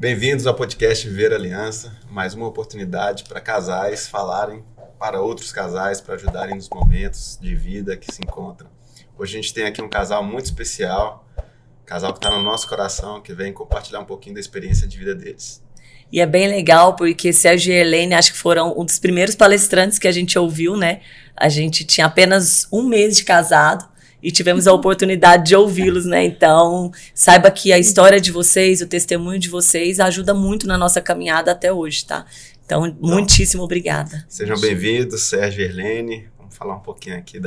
Bem-vindos ao podcast Viver Aliança, mais uma oportunidade para casais falarem para outros casais, para ajudarem nos momentos de vida que se encontram. Hoje a gente tem aqui um casal muito especial, um casal que está no nosso coração, que vem compartilhar um pouquinho da experiência de vida deles. E é bem legal porque Sérgio e Erlene acho que foram um dos primeiros palestrantes que a gente ouviu, né? A gente tinha apenas um mês de casado e tivemos a oportunidade de ouvi-los, né? Então, saiba que a história de vocês, o testemunho de vocês ajuda muito na nossa caminhada até hoje, tá? Então, muitíssimo obrigada. Sejam bem-vindos, Sérgio e Erlene. Vamos falar um pouquinho aqui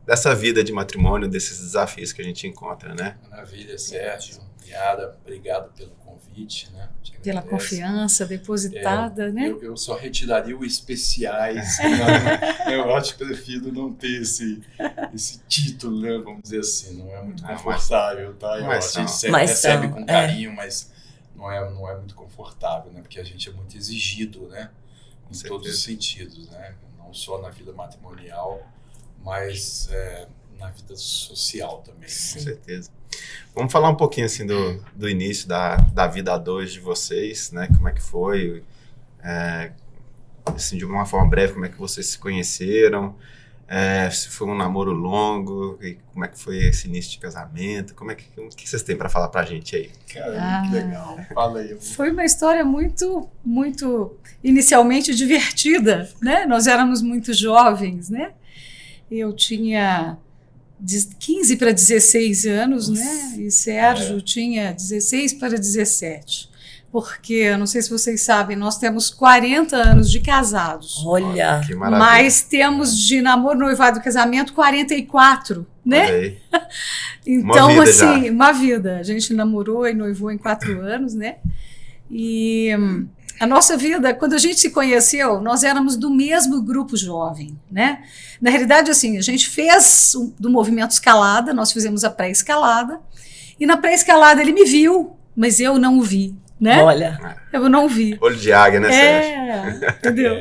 dessa vida de matrimônio, desses desafios que a gente encontra, né? Maravilha, Sérgio, Yara, obrigado pelo convite, né? Pela confiança depositada, né? Eu só retiraria o especiais. Eu acho que prefiro não ter esse título, né? Vamos dizer assim, não é muito confortável, tá? A gente recebe com carinho, mas não é muito confortável, né? Porque a gente é muito exigido, né? Em todos os sentidos, né? Não só na vida matrimonial, mas na vida social também. Com certeza. Vamos falar um pouquinho assim do início da vida a dois de vocês, né? Como é que foi, assim, de uma forma breve, como é que vocês se conheceram, se foi um namoro longo, e como é que foi esse início de casamento, o que vocês têm para falar pra gente aí? Caramba, que legal. Fala aí. Foi uma história muito, muito inicialmente divertida, né? Nós éramos muito jovens, né? Eu tinha de 15 para 16 anos, né? E Sérgio tinha 16 para 17. Porque, eu não sei se vocês sabem, nós temos 40 anos de casados. Olha, que maravilha. Mas temos de namoro, noivado e casamento 44, né? Olha aí. Então, uma vida assim, já. uma vida. A gente namorou e noivou em 4 anos, né? E a nossa vida, quando a gente se conheceu, nós éramos do mesmo grupo jovem, né? Na realidade, assim, a gente fez do movimento escalada, nós fizemos a pré-escalada, e na pré-escalada ele me viu, mas eu não o vi, né? olha. Eu não vi. Olho de águia, né, Sérgio? Entendeu?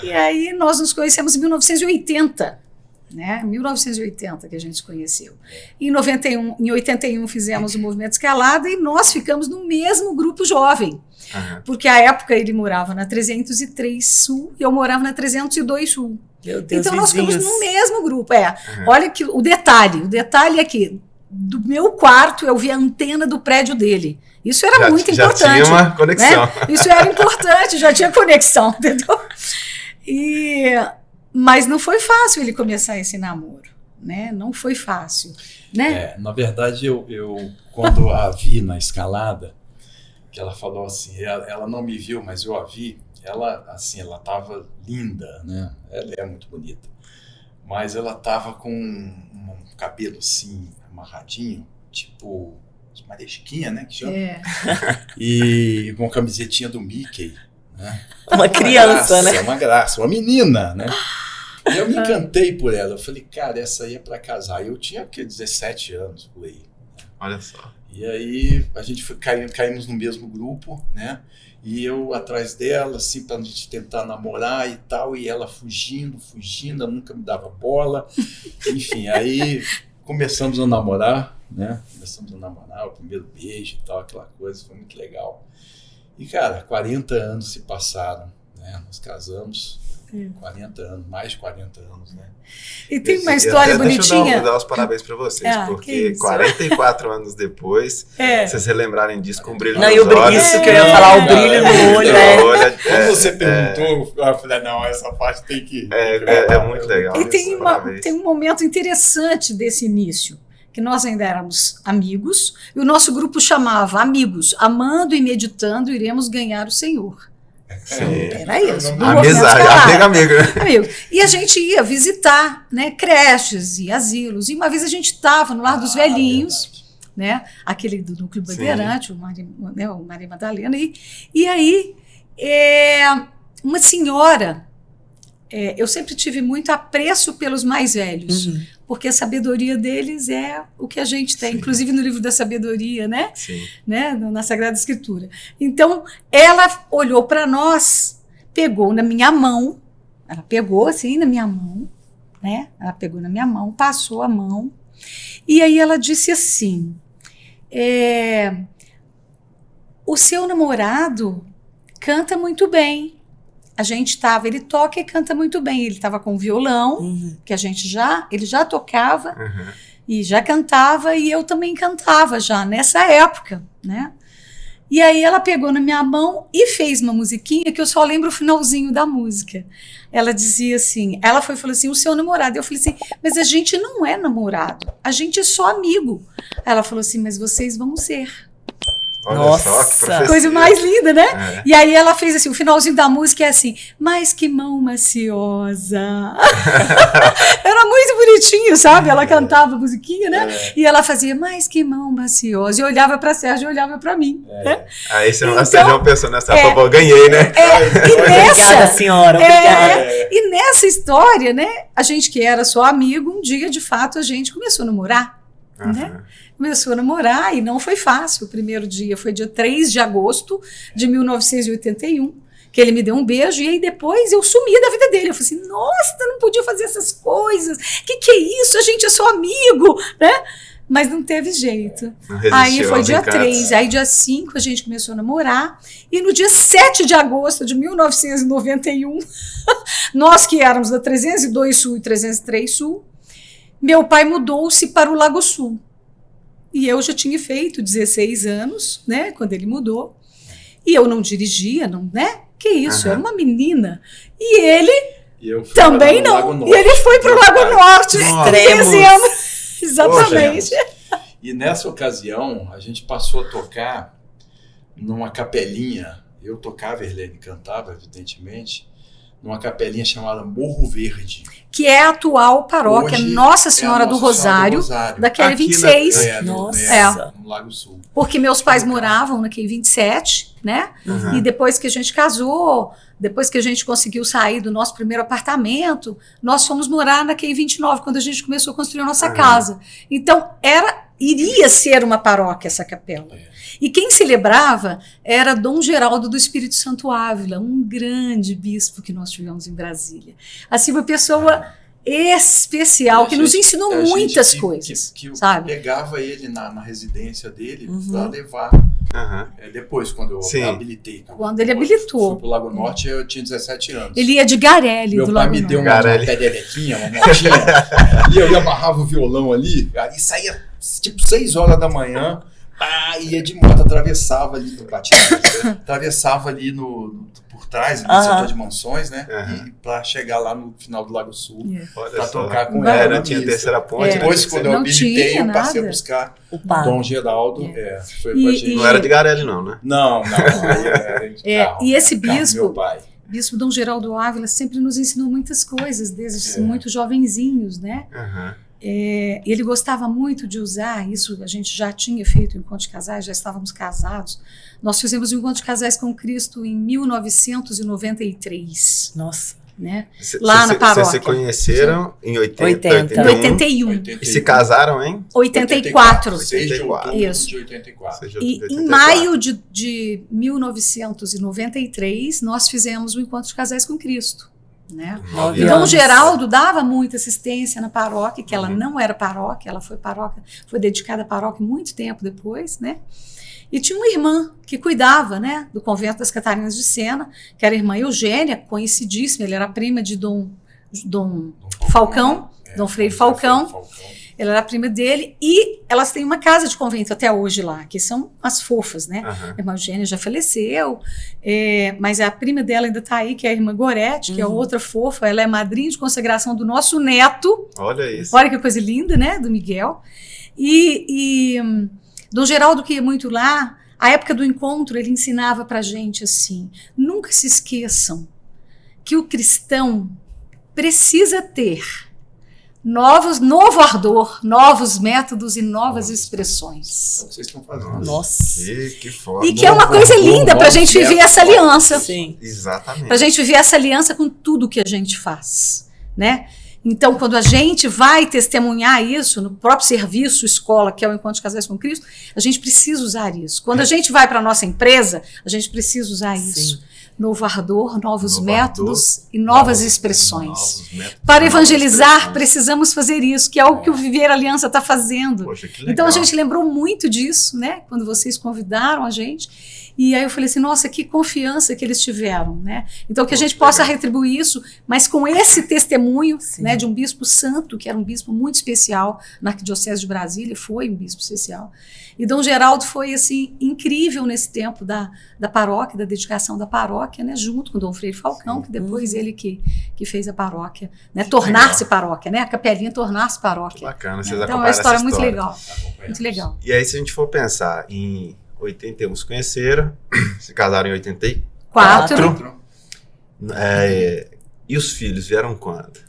E aí nós nos conhecemos em 1980, né? 1980 que a gente se conheceu. Em 81 fizemos o movimento escalada e nós ficamos no mesmo grupo jovem. Uhum. Porque à época ele morava na 303 Sul e eu morava na 302 Sul. Meu Deus, Então nós ficamos vizinhos. no mesmo grupo. Olha que o detalhe é que do meu quarto eu vi a antena do prédio dele. Isso era muito importante. Já tinha uma conexão. Né? Isso era importante, já tinha conexão, entendeu? Mas não foi fácil ele começar esse namoro, né? Não foi fácil, né? Na verdade, eu quando a vi na escalada, que ela falou assim, ela não me viu, mas eu a vi, ela estava linda, né? Ela é muito bonita, mas ela estava com um cabelo assim, amarradinho, tipo maresquinha, né? Que chama. E com uma camisetinha do Mickey, né? Uma criança, né? Uma graça, uma menina, né? E eu me encantei por ela. Eu falei, cara, essa aí é pra casar. Eu tinha, 17 anos por aí. Olha só. E aí a gente caímos no mesmo grupo, né? E eu atrás dela, assim, pra gente tentar namorar e tal. E ela fugindo, ela nunca me dava bola. Enfim, aí começamos a namorar, né? O primeiro beijo e tal, aquela coisa. Foi muito legal. E, cara, 40 anos se passaram, né? Nós casamos, 40 anos, mais de 40 anos, né? E tem uma história bonitinha. Deixa eu dar os parabéns para vocês, porque 44 anos depois, vocês relembrarem disso com um brilho nos olhos. Isso que eu ia falar, o brilho no olho. Quando você perguntou, eu falei, não, essa parte tem que... É muito legal. E tem um momento interessante desse início, que nós ainda éramos amigos, e o nosso grupo chamava Amigos, amando e meditando, iremos ganhar o Senhor. Era isso. Amizade, amigo. E a gente ia visitar, né, creches e asilos, e uma vez a gente estava no Lar dos Velhinhos, né, aquele do Núcleo Bandeirante, o Maria Madalena, e aí uma senhora, eu sempre tive muito apreço pelos mais velhos, porque a sabedoria deles é o que a gente tem, inclusive no livro da sabedoria, né? Né? Na Sagrada Escritura. Então, ela olhou para nós, pegou na minha mão, ela pegou assim na minha mão, né? Ela pegou na minha mão, passou a mão, e aí ela disse assim, o seu namorado canta muito bem. Ele toca e canta muito bem. Ele estava com violão, que ele já tocava e já cantava, e eu também cantava já nessa época, né? E aí ela pegou na minha mão e fez uma musiquinha que eu só lembro o finalzinho da música. Ela dizia assim, falou assim, o seu namorado. Eu falei assim, mas a gente não é namorado, a gente é só amigo. Ela falou assim, mas vocês vão ser. Olha Nossa, só que profecia. Coisa mais linda, né? É. E aí ela fez assim, o finalzinho da música é assim, mas que mão maciosa. Era muito bonitinho, sabe? Ela cantava a musiquinha, né? E ela fazia, mas que mão maciosa. E eu olhava pra Sérgio e olhava pra mim. Né? Aí você não Sérgio pensou nessa papo, eu ganhei, né? Obrigada, senhora, obrigada. E nessa história, né? A gente que era só amigo, um dia, de fato, a gente começou a namorar, né? Começou a namorar e não foi fácil. O primeiro dia foi dia 3 de agosto de 1981, que ele me deu um beijo, e aí depois eu sumi da vida dele. Eu falei assim, nossa, não podia fazer essas coisas, que é isso? A gente é só amigo, né? Mas não teve jeito. Aí foi dia 3, aí dia 5 a gente começou a namorar, e no dia 7 de agosto de 1991, nós que éramos da 302 Sul e 303 Sul, meu pai mudou-se para o Lago Sul. E eu já tinha feito 16 anos, né, quando ele mudou. E eu não dirigia, não, né? Que isso, era uma menina. E ele também não. E ele foi para o Lago Norte. Extremos. Exatamente. E nessa ocasião, a gente passou a tocar numa capelinha. Eu tocava, Erlene cantava, evidentemente, numa capelinha chamada Morro Verde. Que é a atual paróquia Nossa Senhora do Rosário, da QI 26. No Lago Sul. Porque meus pais moravam na QI 27, né? E depois que a gente casou, depois que a gente conseguiu sair do nosso primeiro apartamento, nós fomos morar na QI 29, quando a gente começou a construir a nossa casa. Então, iria ser uma paróquia essa capela. E quem celebrava era Dom Geraldo do Espírito Santo Ávila, um grande bispo que nós tivemos em Brasília. Assim, uma pessoa especial, que nos ensinou muitas coisas, sabe? Pegava ele na residência dele para levar. Depois, quando eu habilitei. Quando ele habilitou. Fui pro Lago Norte, eu tinha 17 anos. Ele ia de Garelli do Lago Norte. Meu pai me deu uma pedelequinha, uma motinha, e eu amarrava o violão ali, e saía tipo 6 horas da manhã, ia de moto, atravessava ali por trás, no setor de mansões, né? E pra chegar lá no final do Lago Sul, pra tocar com ela. Não tinha terceira ponte. Depois, quando eu habilitei, eu passei a buscar o Dom Geraldo. Foi com a gente. Não era de Garelli, não, né? Não. Era de carro, e esse bispo, meu pai. Bispo Dom Geraldo Ávila, sempre nos ensinou muitas coisas, desde muito jovenzinhos, né? Ele gostava muito de usar isso. A gente já tinha feito o encontro de casais, já estávamos casados. Nós fizemos o encontro de casais com Cristo em 1993. Nossa. Né? Lá na paróquia. Vocês se conheceram em 81. E se casaram em? 84. 6 de outubro Isso. de 84. E em maio de 1993, nós fizemos o encontro de casais com Cristo. Né? Então o Geraldo dava muita assistência na paróquia, que ela não era paróquia, ela foi dedicada à paróquia muito tempo depois, né? E tinha uma irmã que cuidava, né, do convento das Catarinas de Sena, que era a irmã Eugênia, conhecidíssima. Ele era prima de Dom Falcão, Dom Freire Falcão. Ela era prima dele, e elas têm uma casa de convento até hoje lá, que são as fofas, né? A irmã Eugênia já faleceu, mas a prima dela ainda está aí, que é a irmã Gorete, que é outra fofa. Ela é madrinha de consagração do nosso neto. Olha isso. Olha que coisa linda, né? Do Miguel. E Dom Geraldo, que ia muito lá, a época do encontro, ele ensinava pra gente assim: nunca se esqueçam que o cristão precisa ter novo ardor, novos métodos e novas expressões. É o que vocês estão fazendo. Nossa. Que foda. E que é uma coisa linda para a gente viver essa aliança. Sim. Exatamente. Para a gente viver essa aliança com tudo que a gente faz, né? Então, quando a gente vai testemunhar isso no próprio serviço, escola, que é o Encontro de Casais com Cristo, a gente precisa usar isso. Quando a gente vai para a nossa empresa, a gente precisa usar isso. Novo ardor, novos métodos e novas expressões. Para evangelizar, precisamos fazer isso, que é o que o Viver Aliança está fazendo. Poxa, que legal. Então, a gente lembrou muito disso, né? Quando vocês convidaram a gente. E aí eu falei assim, nossa, que confiança que eles tiveram, né? Então que a gente possa retribuir isso, mas com esse testemunho, né, de um bispo santo, que era um bispo muito especial na Arquidiocese de Brasília, foi um bispo especial. E Dom Geraldo foi assim incrível nesse tempo da paróquia, da dedicação da paróquia, né, junto com Dom Freire Falcão, que depois ele que fez a paróquia, né, tornar-se paróquia, né, a capelinha tornar-se paróquia. Que bacana, vocês então é acompanharam uma história essa muito história. legal, muito legal. E aí, se a gente for pensar em 81, se conheceram, se casaram em 84. 4. E os filhos vieram quando?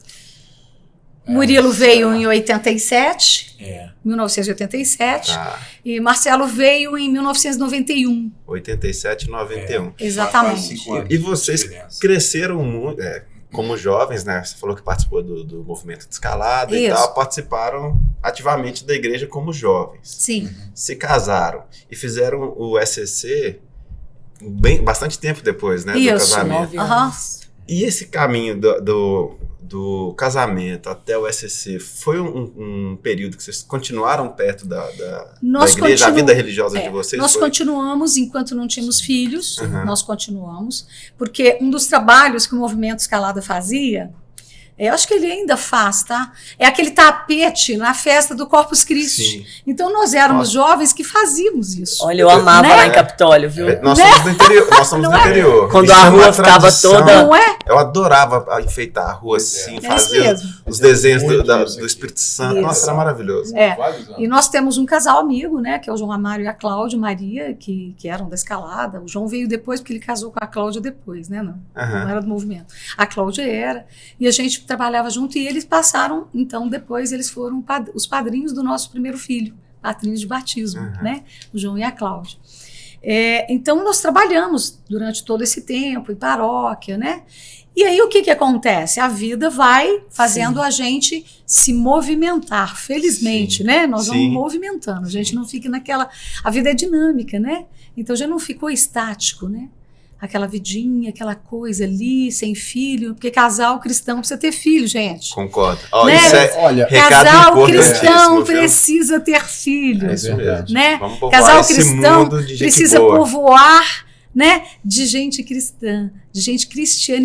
Murilo veio em 87, É. 1987, Tá. e Marcelo veio em 1991. 87 e 91. Exatamente. Quase 5 anos E vocês de diferença. cresceram muito, como jovens, né? Você falou que participou do movimento de escalada e Isso. tal, participaram ativamente da igreja como jovens. Sim. Se casaram e fizeram o SCC bastante tempo depois, né? Do Isso. casamento. 9 Aham. anos. E esse caminho do casamento até o SCC foi um período que vocês continuaram perto da igreja, a vida religiosa de vocês? Nós foi... continuamos, enquanto não tínhamos filhos, Uhum. nós continuamos, porque um dos trabalhos que o Movimento Escalada fazia, eu acho que ele ainda faz, tá? É aquele tapete na festa do Corpus Christi. Sim. Então nós éramos Nossa. jovens que fazíamos isso. Olha, eu amava Né? lá em Capitólio, viu? Nós somos do interior. Nós somos do Não é? interior. Quando Isso a é uma rua ficava tradição. toda- Não é? Eu adorava enfeitar a rua assim, É isso fazer mesmo. os desenhos Muito do isso aqui. Espírito Santo. Isso. Nossa, era maravilhoso. É. Vários anos. E nós temos um casal amigo, né, que é o João Amário e a Cláudia Maria, que eram da escalada. O João veio depois, porque ele casou com a Cláudia depois, né? Não Aham. era do movimento. A Cláudia era. E a gente trabalhava junto e eles passaram, então, depois eles foram os padrinhos do nosso primeiro filho, padrinhos de batismo, Uhum. né? O João e a Cláudia. Então, nós trabalhamos durante todo esse tempo em paróquia, né? E aí, o que acontece? A vida vai fazendo a gente se movimentar, felizmente, Sim. né? Nós Sim. vamos movimentando, a gente não fica naquela... A vida é dinâmica, né? Então, já não ficou estático, né? Aquela vidinha, aquela coisa ali, sem filho, porque casal cristão precisa ter filho, gente. Concordo. Ó, Né? isso é Olha, recado Casal importantíssimo, cristão viu? precisa ter filho, É Isso mesmo. verdade. né? Vamos povoar Casal esse cristão mundo de gente precisa boa. povoar, né, de gente cristã, de gente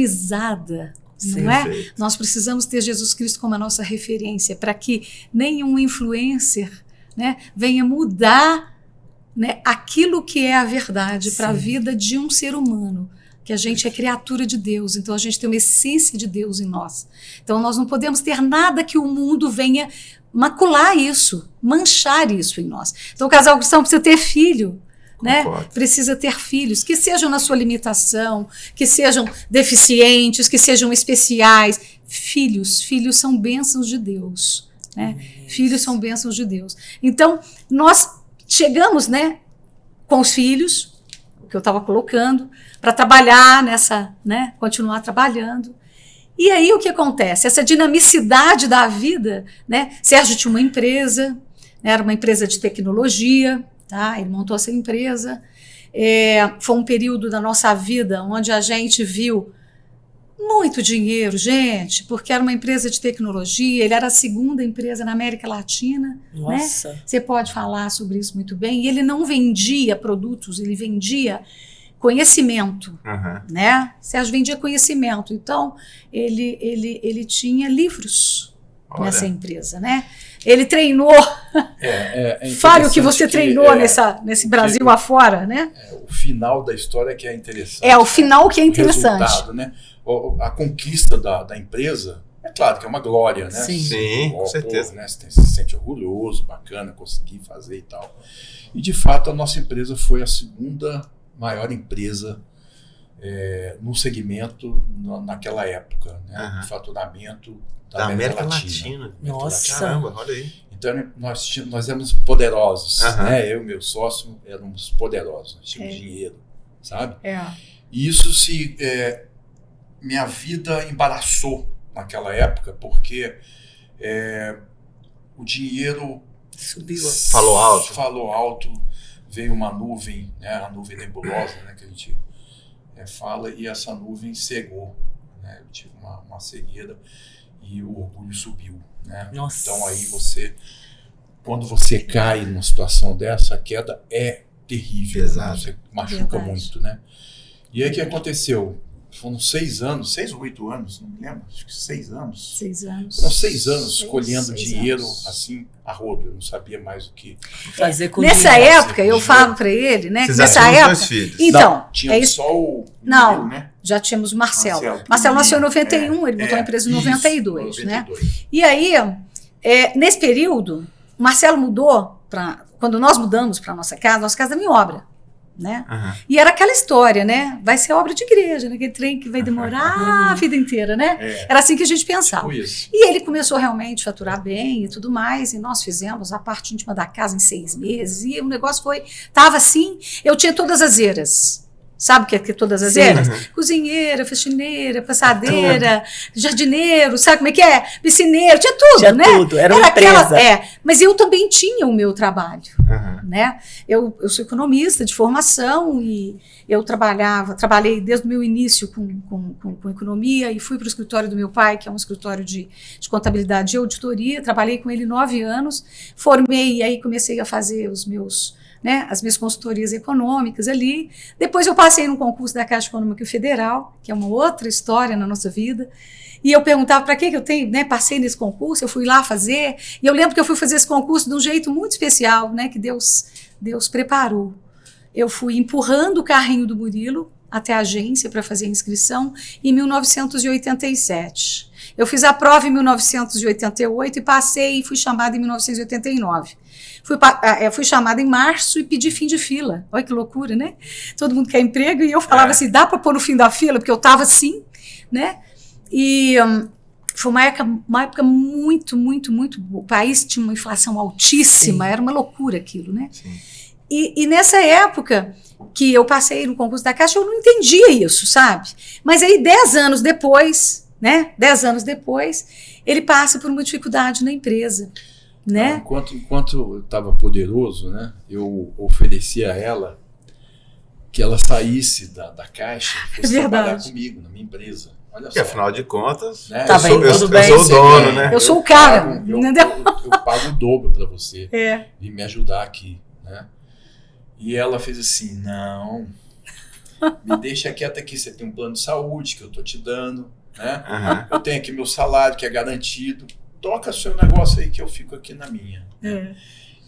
cristianizada, não é? Perfeito. Nós precisamos ter Jesus Cristo como a nossa referência para que nenhum influencer, né, venha mudar, né, aquilo que é a verdade para a vida de um ser humano, que a gente é criatura de Deus, então a gente tem uma essência de Deus em nós. Então nós não podemos ter nada que o mundo venha macular isso, manchar isso em nós. Então o casal cristão precisa ter filho, né? Concordo. Precisa ter filhos que sejam na sua limitação, que sejam deficientes, que sejam especiais. Filhos são bênçãos de Deus, né? Filhos são bênçãos de Deus. Então, nós chegamos, né, com os filhos, o que eu estava colocando, para trabalhar nessa, né, continuar trabalhando. E aí o que acontece? Essa dinamicidade da vida, né? Sérgio tinha uma empresa, né, era uma empresa de tecnologia, tá? Ele montou essa empresa. Foi um período da nossa vida onde a gente viu muito dinheiro, gente, porque era uma empresa de tecnologia, ele era a segunda empresa na América Latina, né? Nossa. Você pode falar sobre isso muito bem. E ele não vendia produtos, ele vendia conhecimento, Aham. né? Sérgio vendia conhecimento. Então, ele tinha livros Olha. nessa empresa, né? Ele treinou, fale o que você treinou nesse Brasil afora, né? O final da história que é interessante. O final que é interessante. Resultado, né? A conquista da empresa, é claro que é uma glória, né? Sim. Sim, com Pô, certeza. né? Você se sente orgulhoso, bacana, conseguir fazer e tal. E de fato a nossa empresa foi a segunda maior empresa no segmento naquela época, né? Aham. De faturamento Da América Latina. Nossa. Caramba, olha aí. Então nós éramos poderosos, Aham. né? Eu e meu sócio éramos poderosos, nós tínhamos dinheiro, sabe? E isso minha vida embaraçou naquela época, porque o dinheiro Subiu. Falou alto. veio uma nuvem, né? A nuvem nebulosa, né? Que a gente fala, e essa nuvem cegou, né? Eu tive uma cegueira e o orgulho subiu, né? Nossa. Então aí quando você cai numa situação dessa, a queda é terrível. Pesado. Você machuca Verdade. muito, né? E aí o que aconteceu? Foram 6 anos, 6 ou 8 anos, não me lembro, acho que 6 anos. 6 anos. Foram 6 anos 6 colhendo dinheiro anos. assim, a rodo. Eu não sabia mais o que. Fazer com Nessa dinheiro. época, eu falo para ele, né? Vocês Que nessa já tinham os época. dois filhos. Então, Não, tinha é isso. só o Não. Murilo, né? Já tínhamos o Marcelo. Marcelo Marcelo nasceu em pequenininho. 91, ele montou a empresa em isso, 92, né? 92. E aí, nesse período, o Marcelo mudou para. Quando nós mudamos para nossa casa estava em obra, né? Aham. E era aquela história, né? Vai ser obra de igreja, né? Aquele trem que vai demorar a vida inteira, né? Era assim que a gente pensava. Foi isso. E ele começou realmente a faturar bem e tudo mais, e nós fizemos a parte íntima da casa em 6 meses, e o negócio estava assim, eu tinha todas as eiras. Sabe o que é todas as Sim. eiras? Cozinheira, faxineira, passadeira, jardineiro, sabe como é que é? Piscineiro, tinha tudo, Tinha né? tudo, era uma empresa. Mas eu também tinha o meu trabalho, Aham. né? Eu sou economista de formação e eu trabalhei desde o meu início com economia e fui para o escritório do meu pai, que é um escritório de contabilidade e auditoria, trabalhei com ele 9 anos, formei e aí comecei a fazer os meus... né, as minhas consultorias econômicas ali. Depois eu passei num concurso da Caixa Econômica Federal, que é uma outra história na nossa vida. E eu perguntava para que eu tenho, né, passei nesse concurso, eu fui lá fazer. E eu lembro que eu fui fazer esse concurso de um jeito muito especial, né, que Deus preparou. Eu fui empurrando o carrinho do Murilo até a agência para fazer a inscrição em 1987. Eu fiz a prova em 1988 e passei e fui chamada em 1989. Fui chamada em março e pedi fim de fila. Olha que loucura, né? Todo mundo quer emprego e eu falava assim, dá para pôr no fim da fila? Porque eu estava assim, né? E foi uma época muito, muito, muito... O país tinha uma inflação altíssima, era uma loucura aquilo, né? Sim. E nessa época que eu passei no concurso da Caixa, eu não entendia isso, sabe? Mas aí 10 anos depois, né? 10 anos depois, ele passa por uma dificuldade na empresa, né? Enquanto eu estava poderoso, né, eu ofereci a ela que ela saísse da Caixa e fosse trabalhar comigo na minha empresa. Olha Porque só. afinal de contas, Né? Tá vendo? Tudo bem. eu sou o dono, né? Eu sou o cara, entendeu? Eu pago o dobro para você É. e me ajudar aqui, né? E ela fez assim, não, me deixa quieta aqui, você tem um plano de saúde que eu tô te dando, né? Aham. Eu tenho aqui meu salário que é garantido, toca seu negócio aí que eu fico aqui na minha. É.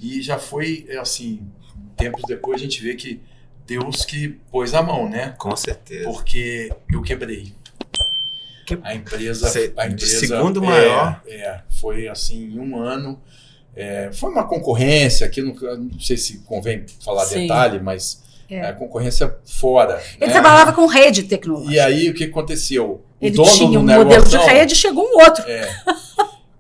E já foi, assim, tempos depois a gente vê que Deus que pôs a mão, né? Com certeza. Porque eu quebrei. A empresa... De segundo maior. Foi assim, em um ano. Foi uma concorrência, aqui não sei se convém falar Sim. detalhe, mas a concorrência fora. Ele né? trabalhava com rede tecnológica. E aí o que aconteceu? O Ele dono tinha do um modelo de negócio, rede, chegou um outro.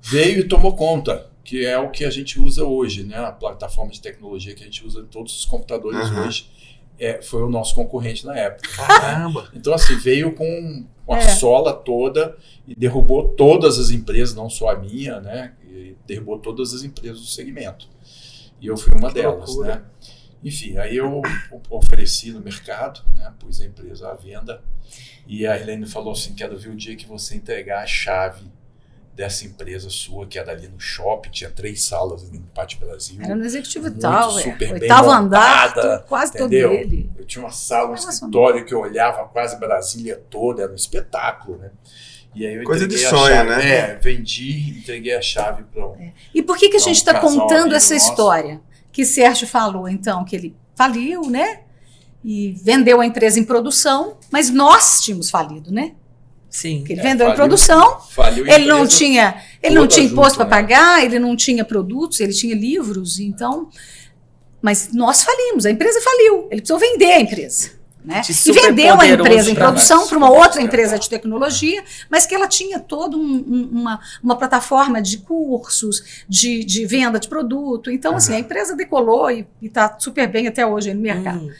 veio e tomou conta, que é o que a gente usa hoje, né? A plataforma de tecnologia que a gente usa em todos os computadores hoje. Foi o nosso concorrente na época. Caramba! Então, assim, veio com a sola toda e derrubou todas as empresas, não só a minha, né? E derrubou todas as empresas do segmento. E eu fui uma delas, loucura. né? Enfim, aí eu ofereci no mercado, né? Pus a empresa à venda. E a Helene falou assim, quero ver o dia que você entregar a chave dessa empresa sua, que era ali no shopping, tinha 3 salas no Pátio Brasil. Era no Executivo muito Tower, super bem 8º andar, montada, quase todo entendeu? ele. Eu tinha uma sala, um Nossa, escritório que eu olhava quase Brasília toda, era um espetáculo, né? E aí eu Coisa entreguei de a sonho, chave, né? Vendi, entreguei a chave para E por que a gente está casal contando amigo essa nosso. história? Que Sérgio falou, então, que ele faliu, né? E vendeu a empresa em produção, mas nós tínhamos falido, né? Sim. Porque ele vendeu em faliu. produção, Faliu a ele não empresa tinha toda imposto junto, para né? pagar, ele não tinha produtos, ele tinha livros, então... Mas nós falimos, a empresa faliu, ele precisou vender a empresa. Né? De E super vendeu a poderoso empresa em pra produção nós. para uma outra empresa de tecnologia, mas que ela tinha toda uma plataforma de cursos, de venda de produto. Então, assim, a empresa decolou e está super bem até hoje aí no mercado.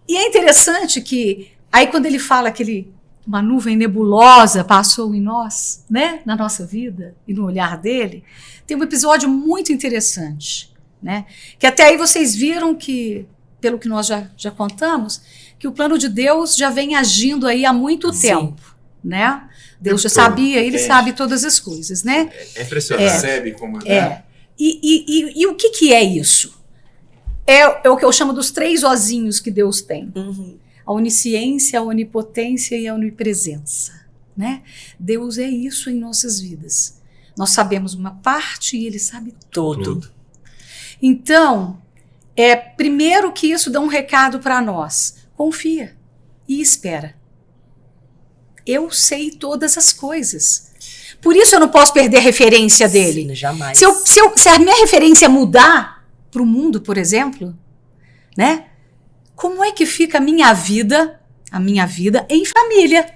E é interessante que, aí quando ele fala que uma nuvem nebulosa passou em nós, né, na nossa vida e no olhar dele, tem um episódio muito interessante, né, que até aí vocês viram que, pelo que nós já contamos, que o plano de Deus já vem agindo aí há muito tempo, né? Deus já sabia, ele sabe todas as coisas, né? É impressionante. Percebe como... Né? E o que é isso? é o que eu chamo dos 3 ozinhos que Deus tem. Uhum. A onisciência, a onipotência e a onipresença, né? Deus é isso em nossas vidas. Nós sabemos uma parte e Ele sabe Tudo. Então, primeiro que isso dá um recado para nós. Confia e espera. Eu sei todas as coisas. Por isso eu não posso perder a referência dele. Sim, jamais. Se a minha referência mudar para o mundo, por exemplo, né? Como é que fica a minha vida em família?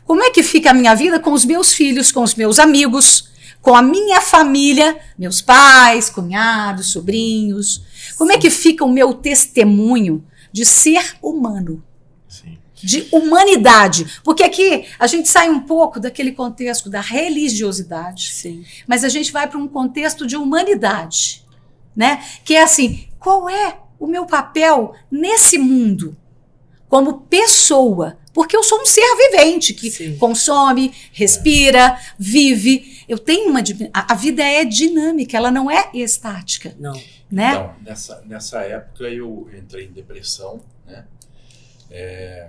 Como é que fica a minha vida com os meus filhos, com os meus amigos, com a minha família, meus pais, cunhados, sobrinhos? Como é que fica o meu testemunho de ser humano? Sim. De humanidade. Porque aqui a gente sai um pouco daquele contexto da religiosidade, Sim. mas a gente vai para um contexto de humanidade, né? Que é assim, qual é o meu papel nesse mundo como pessoa? Porque eu sou um ser vivente que Sim. consome, respira, vive. Eu tenho a vida é dinâmica, ela não é estática, Não. né? Então, nessa época eu entrei em depressão, né?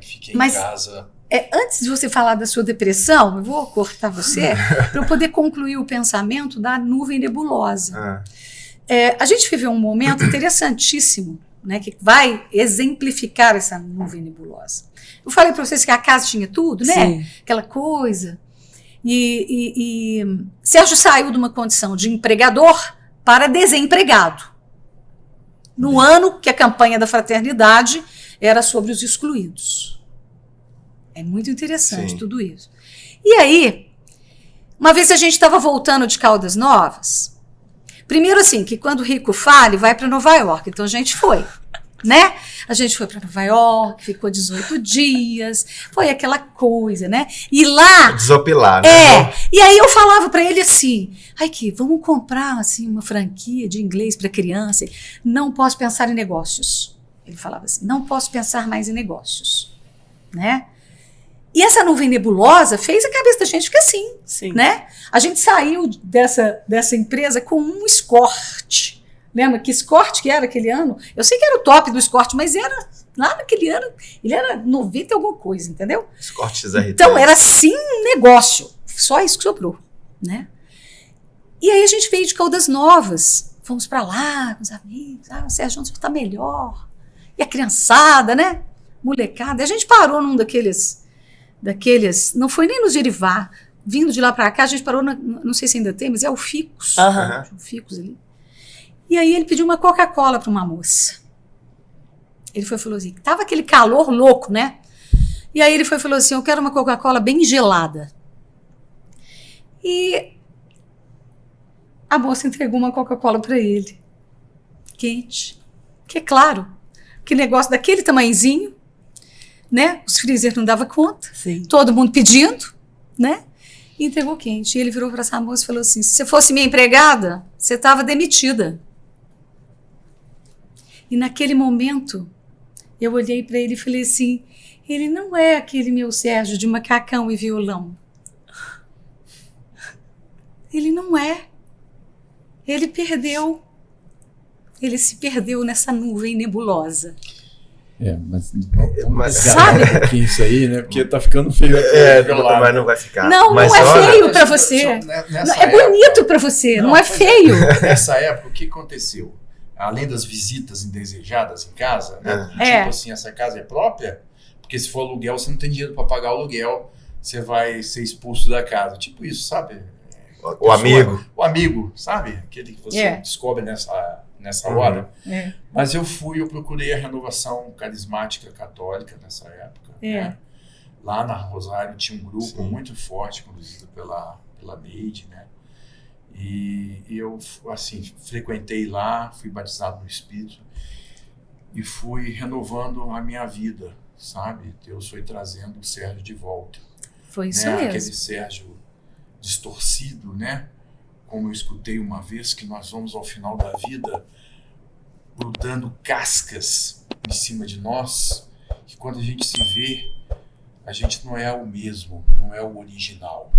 Fiquei Mas- em casa. Antes de você falar da sua depressão, eu vou cortar você para eu poder concluir o pensamento da nuvem nebulosa. Ah, A gente viveu um momento interessantíssimo, né, que vai exemplificar essa nuvem nebulosa. Eu falei para vocês que a casa tinha tudo, né? Sim. Aquela coisa. E Sérgio saiu de uma condição de empregador para desempregado. No ano que a campanha da fraternidade era sobre os excluídos. É muito interessante Sim. tudo isso. E aí, uma vez a gente estava voltando de Caldas Novas. Primeiro assim, que quando o rico fale, vai para Nova York. Então a gente foi, né? A gente foi para Nova York, ficou 18 dias, foi aquela coisa, né? E lá... desopilar, né? E aí eu falava para ele assim, vamos comprar assim, uma franquia de inglês para criança. Não posso pensar em negócios. Ele falava assim, não posso pensar mais em negócios, né? E essa nuvem nebulosa fez a cabeça da gente ficar assim, Sim. né? A gente saiu dessa empresa com um Escort. Lembra que Escort que era aquele ano? Eu sei que era o top do Escort, mas era lá naquele ano, ele era 90 e alguma coisa, entendeu? Escort XRT. Então era assim um negócio, só isso que sobrou, né? E aí a gente veio de Caldas Novas, fomos pra lá com os amigos, o Sérgio já tá melhor. E a criançada, né? Molecada. E a gente parou num daqueles, não foi nem no Gerivá, vindo de lá pra cá, a gente parou, não sei se ainda tem, mas é o Ficus. Aham. O Ficus ali. E aí ele pediu uma Coca-Cola para uma moça. Ele falou assim, tava aquele calor louco, né? E aí ele falou assim, eu quero uma Coca-Cola bem gelada. E a moça entregou uma Coca-Cola para ele. Quente. Que é claro, que negócio daquele tamanhozinho, né? Os freezer não dava conta. Sim. Todo mundo pedindo, né? E entregou quente. E ele virou para essa moça e falou assim, se você fosse minha empregada, você estava demitida. E naquele momento, eu olhei para ele e falei assim, ele não é aquele meu Sérgio de macacão e violão. Ele não é. Ele perdeu. Ele se perdeu nessa nuvem nebulosa. Mas Sabe? Um pouquinho isso aí, né? Porque tá ficando feio. mas não vai ficar. Não, Mas não é olha, feio para você. Nessa É bonito para você, não é feio. Nessa época, o que aconteceu? Além das visitas indesejadas em casa, né? Tipo assim, essa casa é própria, porque se for aluguel, você não tem dinheiro para pagar o aluguel, você vai ser expulso da casa. Tipo isso, sabe? O amigo. O amigo, sabe? Aquele que você descobre nessa hora. É. Mas eu procurei a renovação carismática católica nessa época. Né? Lá na Rosário tinha um grupo muito forte, conduzido pela Neide, né? E eu, assim, frequentei lá, fui batizado no Espírito e fui renovando a minha vida, sabe? Deus foi trazendo o Sérgio de volta. Foi isso né? mesmo. Aquele Sérgio distorcido, né? Como eu escutei uma vez, que nós vamos ao final da vida grudando cascas em cima de nós, que quando a gente se vê, a gente não é o mesmo, não é o original.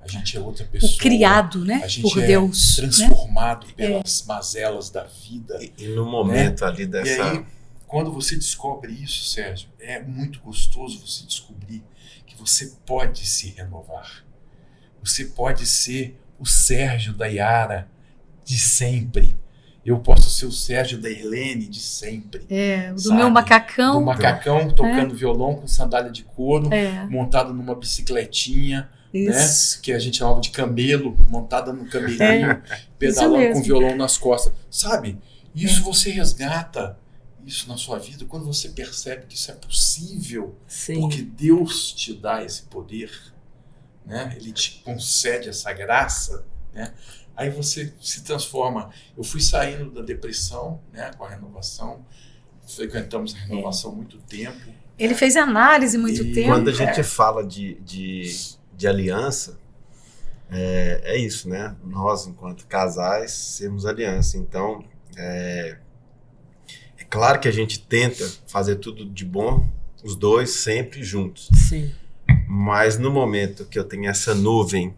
A gente é outra pessoa. O criado, né? A gente por é Deus. transformado, né? Pelas mazelas da vida. E no momento, né? Ali dessa... E aí, quando você descobre isso, Sérgio, é muito gostoso você descobrir que você pode se renovar. Você pode ser o Sérgio da Yara de sempre. Eu posso ser o Sérgio da Helene de sempre. Do meu macacão. Do macacão, tocando violão com sandália de couro, montado numa bicicletinha, né? Que a gente chamava de camelo, montada no camelinho, pedalando com violão nas costas. Sabe? Isso você resgata isso na sua vida quando você percebe que isso é possível. Sim. Porque Deus te dá esse poder, né? Ele te concede essa graça, né? Aí você se transforma. Eu fui saindo da depressão, né, com a renovação. Frequentamos a renovação há muito tempo. Ele fez análise muito tempo. Quando a gente fala de aliança, é isso, né? Nós, enquanto casais, sermos aliança. Então, é claro que a gente tenta fazer tudo de bom, os dois sempre juntos. Sim. Mas no momento que eu tenho essa nuvem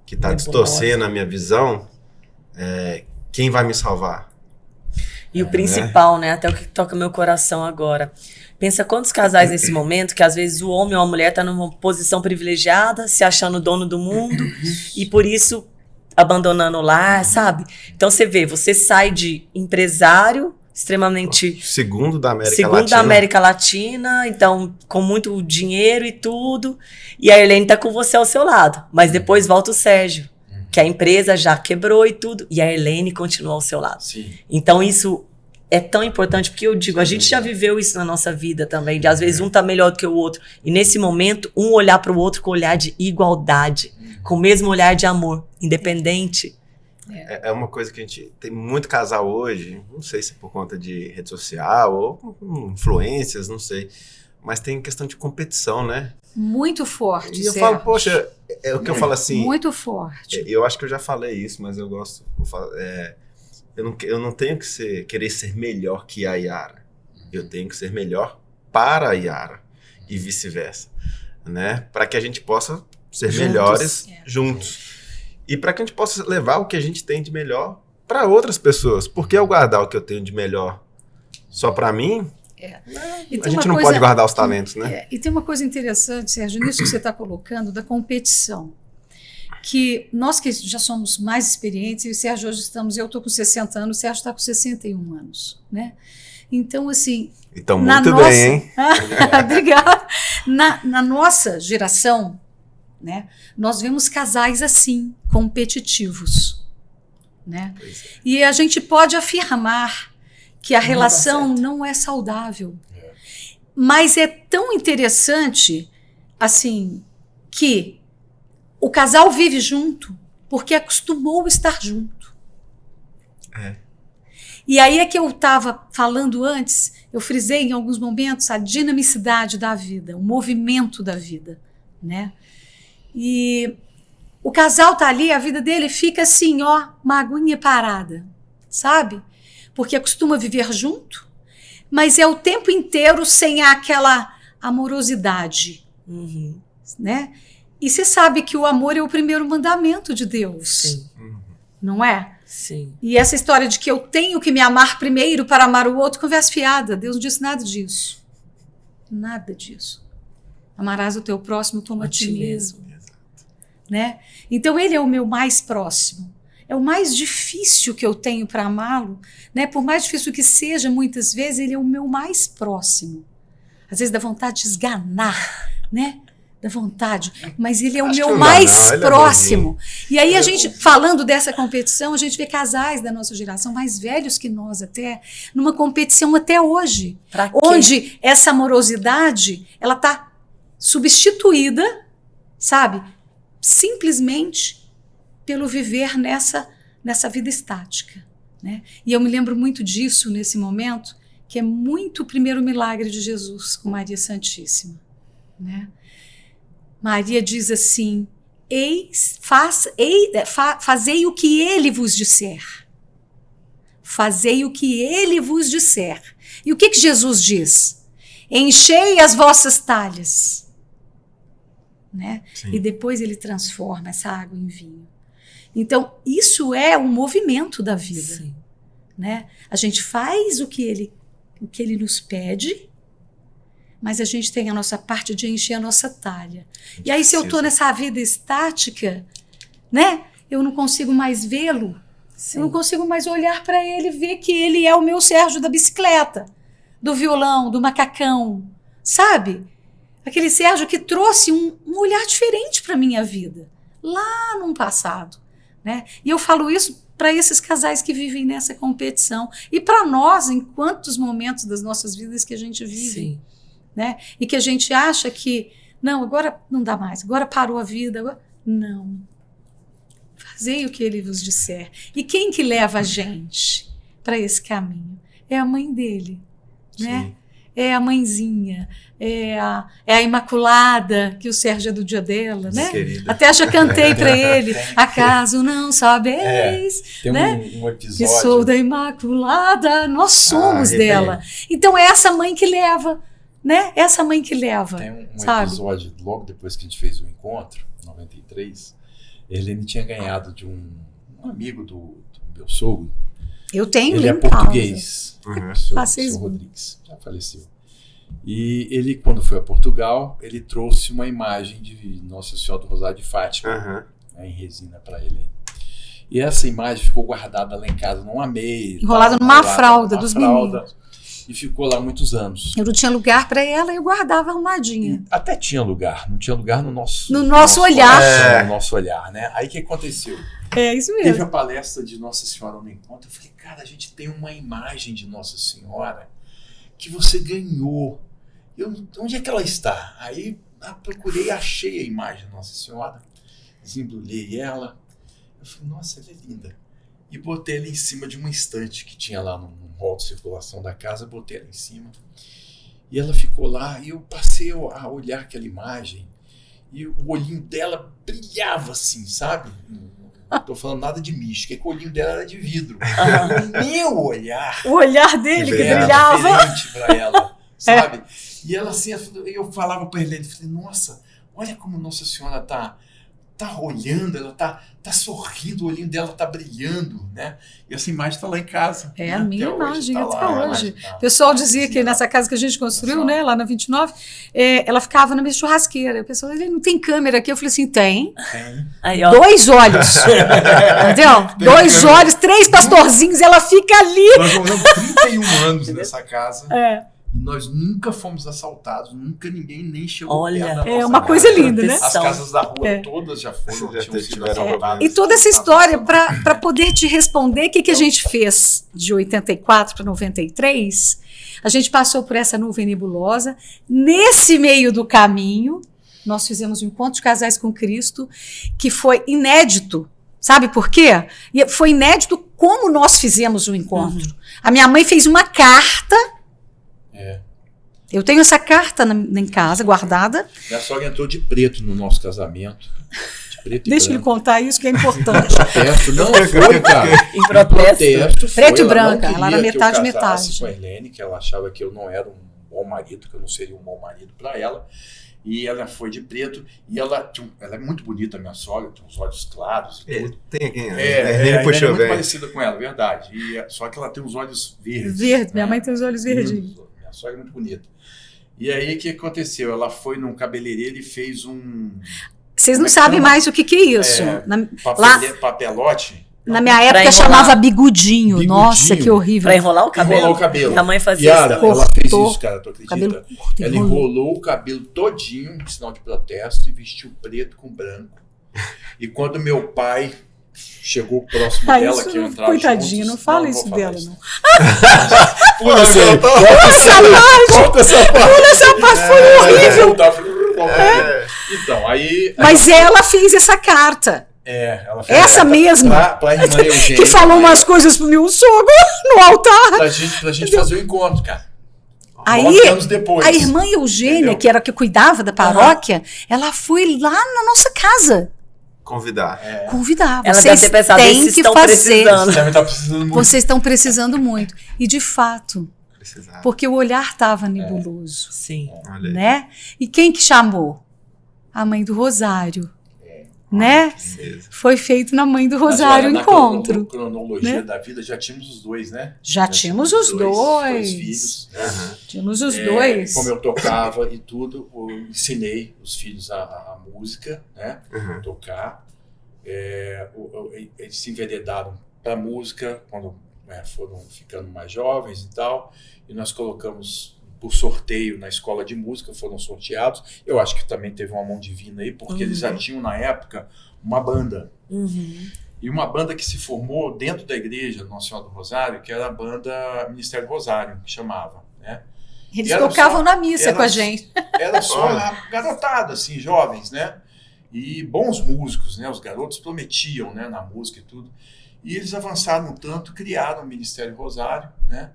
que está distorcendo a minha visão, quem vai me salvar? E o principal, né? Até o que toca meu coração agora. Pensa quantos casais nesse momento, que às vezes o homem ou a mulher está numa posição privilegiada, se achando dono do mundo, e por isso abandonando o lar, sabe? Então você vê, você sai de empresário extremamente... Segundo da América Latina, então com muito dinheiro e tudo, e a Helene tá com você ao seu lado, mas depois volta o Sérgio, que a empresa já quebrou e tudo, e a Helene continua ao seu lado. Sim. Então isso é tão importante, porque eu digo, a gente já viveu isso na nossa vida também, de às vezes um tá melhor do que o outro, e nesse momento um olhar para o outro com olhar de igualdade, com o mesmo olhar de amor, independente. É uma coisa que a gente tem muito casal hoje, não sei se por conta de rede social ou influências, não sei, mas tem questão de competição, né? Muito forte, E eu falo, poxa, é o que eu falo assim... Muito forte. Eu acho que eu já falei isso, mas eu gosto... Eu não tenho que querer ser melhor que a Yara. Eu tenho que ser melhor para a Yara e vice-versa, né? Para que a gente possa ser melhores juntos. E para que a gente possa levar o que a gente tem de melhor para outras pessoas. Porque eu guardar o que eu tenho de melhor só para mim, a gente não pode guardar os talentos, né? E tem uma coisa interessante, Sérgio, nisso que você está colocando, da competição. Que nós que já somos mais experientes, e o Sérgio hoje eu estou com 60 anos, o Sérgio está com 61 anos, né? Então, assim... Então, muito bem, hein? Obrigada. Na nossa geração, né, nós vemos casais assim, competitivos, né? E a gente pode afirmar que a relação não é saudável. Mas é tão interessante, assim, que o casal vive junto porque acostumou estar junto. E aí é que eu estava falando antes, eu frisei em alguns momentos a dinamicidade da vida, o movimento da vida, né? E o casal tá ali, a vida dele fica assim, ó, uma aguinha parada, sabe? Porque costuma viver junto, mas é o tempo inteiro sem aquela amorosidade, né? E você sabe que o amor é o primeiro mandamento de Deus, Sim. Não é? Sim. E essa história de que eu tenho que me amar primeiro para amar o outro, conversa fiada. Deus não disse nada disso. Nada disso. Amarás o teu próximo como a ti mesmo. Né? Então ele é o meu mais próximo. É o mais difícil que eu tenho para amá-lo, né? Por mais difícil que seja, muitas vezes ele é o meu mais próximo. Às vezes dá vontade de esganar, né? Dá vontade, mas ele é o meu mais próximo. E aí a gente, falando dessa competição, a gente vê casais da nossa geração, mais velhos que nós até, numa competição até hoje, onde essa amorosidade, ela está substituída, sabe? Simplesmente pelo viver nessa vida estática, né? E eu me lembro muito disso nesse momento, que é muito o primeiro milagre de Jesus com Maria Santíssima, né? Maria diz assim, fazei o que ele vos disser. Fazei o que ele vos disser. E o que Jesus diz? Enchei as vossas talhas. né? Sim. E depois ele transforma essa água em vinho. Então, isso é um movimento da vida, Sim. né? A gente faz o que ele nos pede, mas a gente tem a nossa parte de encher a nossa talha. E aí, se eu estou nessa vida estática, né? Eu não consigo mais vê-lo. Sim. Eu não consigo mais olhar para ele e ver que ele é o meu Sérgio da bicicleta, do violão, do macacão, sabe? Aquele Sérgio que trouxe um olhar diferente para a minha vida, lá no passado, né? E eu falo isso para esses casais que vivem nessa competição e para nós, em quantos momentos das nossas vidas que a gente vive, Sim. né? E que a gente acha que, não, agora não dá mais, agora parou a vida, agora... Não. Fazei o que ele vos disser. E quem que leva a gente para esse caminho? É a mãe dele, né? Sim. É a mãezinha, é a Imaculada, que o Sérgio é do dia dela, né? Querida. Até já cantei para ele, acaso não sabeis, Tem né? um Que episódio. sou da Imaculada, nós somos arrepiei. dela. Então é essa mãe que leva, né? Essa mãe que leva, Tem um sabe? episódio, logo depois que a gente fez o encontro, em 93, Helene tinha ganhado de um amigo do meu sogro. Eu tenho Ele é em casa. português, Uhum. o seu Vocês- Rodrigues, já faleceu. E ele, quando foi a Portugal, ele trouxe uma imagem de Nossa Senhora do Rosário de Fátima, Aham. né, em resina para ele. E essa imagem ficou guardada lá em casa, não amei. Enrolada numa fralda dos meninos. E ficou lá muitos anos. Eu não tinha lugar para ela, eu guardava arrumadinha. E até tinha lugar, não tinha lugar no nosso olhar. coração, no nosso olhar, né? Aí o que aconteceu? É isso Teve mesmo. a palestra de Nossa Senhora no encontro. Eu falei, cara, a gente tem uma imagem de Nossa Senhora que você ganhou. Onde é que ela está? Aí procurei, achei a imagem de Nossa Senhora, desembrulhei ela. Eu falei, nossa, ela é linda. E botei ela em cima de uma estante que tinha lá no hall de circulação da casa, botei ela em cima. E ela ficou lá, e eu passei a olhar aquela imagem, e o olhinho dela brilhava assim, sabe? Não tô falando nada de mística, é que o olhinho dela era de vidro. O meu olhar O olhar dele que Era brilhava. diferente para ela, sabe? E ela assim, eu falava para Helene, falei, nossa, olha como Nossa Senhora tá olhando, ela tá sorrindo, o olhinho dela tá brilhando, né? E essa imagem tá lá em casa. É né? a minha Até hoje, imagem, tá até lá, a hoje. imagem tá- O pessoal dizia que nessa casa que a gente construiu, né, lá na 29, ela ficava na minha churrasqueira. O pessoal, ele não tem câmera aqui. Eu falei assim, tem. Tem. Aí, ó. 2 olhos. Entendeu? 2 olhos, 3 pastorzinhos, ela fica ali. Nós moramos 31 anos nessa casa. É. E nós nunca fomos assaltados, nunca ninguém nem chegou Olha, perto da é nossa uma casa. coisa linda, né? As casas da rua É. todas já foram, Já tinham sido tiveram assaltadas. E toda essa história, para poder te responder, o que a gente fez de 84 para 93? A gente passou por essa nuvem nebulosa. Nesse meio do caminho, nós fizemos um encontro de casais com Cristo, que foi inédito. Sabe por quê? E foi inédito como nós fizemos o encontro. A minha mãe fez uma carta. É. Eu tenho essa carta em casa, guardada. Minha sogra entrou de preto no nosso casamento. De preto e Deixa ele branco. contar isso, que é importante. Protesto. Não foi, cara. Em protesto. Foi. Preto e Ela branca, não ela era queria que eu metade, casasse metade. com a Helene, que ela achava que eu não era um bom marido, que eu não seria um bom marido para ela. E ela foi de preto. E ela é muito bonita, minha sogra, tem uns olhos claros e tudo. Tem quem? A Ele Helene é puxou muito bem. parecida com ela, verdade. Só que ela tem os olhos verdes. Verde, minha né? mãe tem os olhos verdinhos. Minha sogra é muito bonita. E aí, o que aconteceu? Ela foi num cabeleireiro e fez um Vocês não Como é que sabem chama? mais o que é isso. É, Lá- papelote. Na minha Pra época enrolar. chamava bigudinho. Bigudinho. Nossa, que horrível. Pra enrolar o cabelo. Enrolar o cabelo. Minha mãe fazia Yara, isso. ela fez Cortou isso, cara, tu acredita? Cabelo curto, Ela enrolou. enrolou o cabelo todinho, em sinal de protesto, e vestiu preto com branco. E quando meu pai chegou próximo Ah, dela, isso que eu não- entrava coitadinho, juntos, não fala vou isso falar dela, isso. não. Pula essa aí, corta essa aí, corta essa parte. Essa parte foi horrível. Então, aí... Mas ela fez essa carta. ela fez Essa mesma. Pra irmã Eugênia. Que falou umas coisas pro meu sogro no altar. Pra gente fazer o encontro, cara. Aí, 9 anos depois. a irmã Eugênia, Entendeu? que era a que cuidava da paróquia, ela foi lá na nossa casa Convidar. convidar. Ela Vocês deve ter pensado, têm "Esses que estão fazer. precisando." Você deve estar precisando muito. Vocês estão precisando muito. E de fato, Precisava. porque o olhar estava nebuloso, Sim. Olha aí. né? E quem que chamou? a Mãe do Rosário, né? Beleza. Foi feito na Mãe do Rosário o na encontro. cronologia né? da vida, já tínhamos os dois, né? Já tínhamos os dois filhos. Aham. Tínhamos os dois. Como eu tocava e tudo, eu ensinei os filhos a música, né? Aham. Tocar. Eles se enveredaram para a música quando foram ficando mais jovens e tal. E nós colocamos por sorteio na escola de música, foram sorteados. Eu acho que também teve uma mão divina aí, porque eles já tinham na época uma banda. E uma banda que se formou dentro da igreja Nossa Senhora do Rosário, que era a banda Ministério do Rosário, que chamava, né? Eles tocavam na missa com a gente. Era só garotada, assim, jovens, né? E bons músicos, né? Os garotos prometiam, né, na música e tudo. E eles avançaram tanto, criaram o Ministério Rosário, né?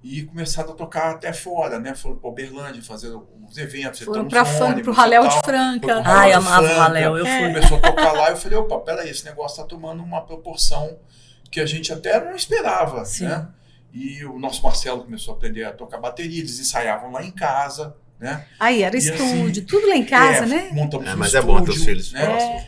E começaram a tocar até fora, né? Foram para Uberlândia fazer alguns eventos. Foram para o Raléu de Franca. Ai, amava o Raléu, eu fui. Começou a tocar lá e eu falei, opa, peraí, esse negócio está tomando uma proporção que a gente até não esperava, né? E o nosso Marcelo começou a aprender a tocar bateria, eles ensaiavam lá em casa, né? Aí era estúdio, assim, tudo lá em casa, né? Montamos um mas estúdio, é bom ter os filhos. Né?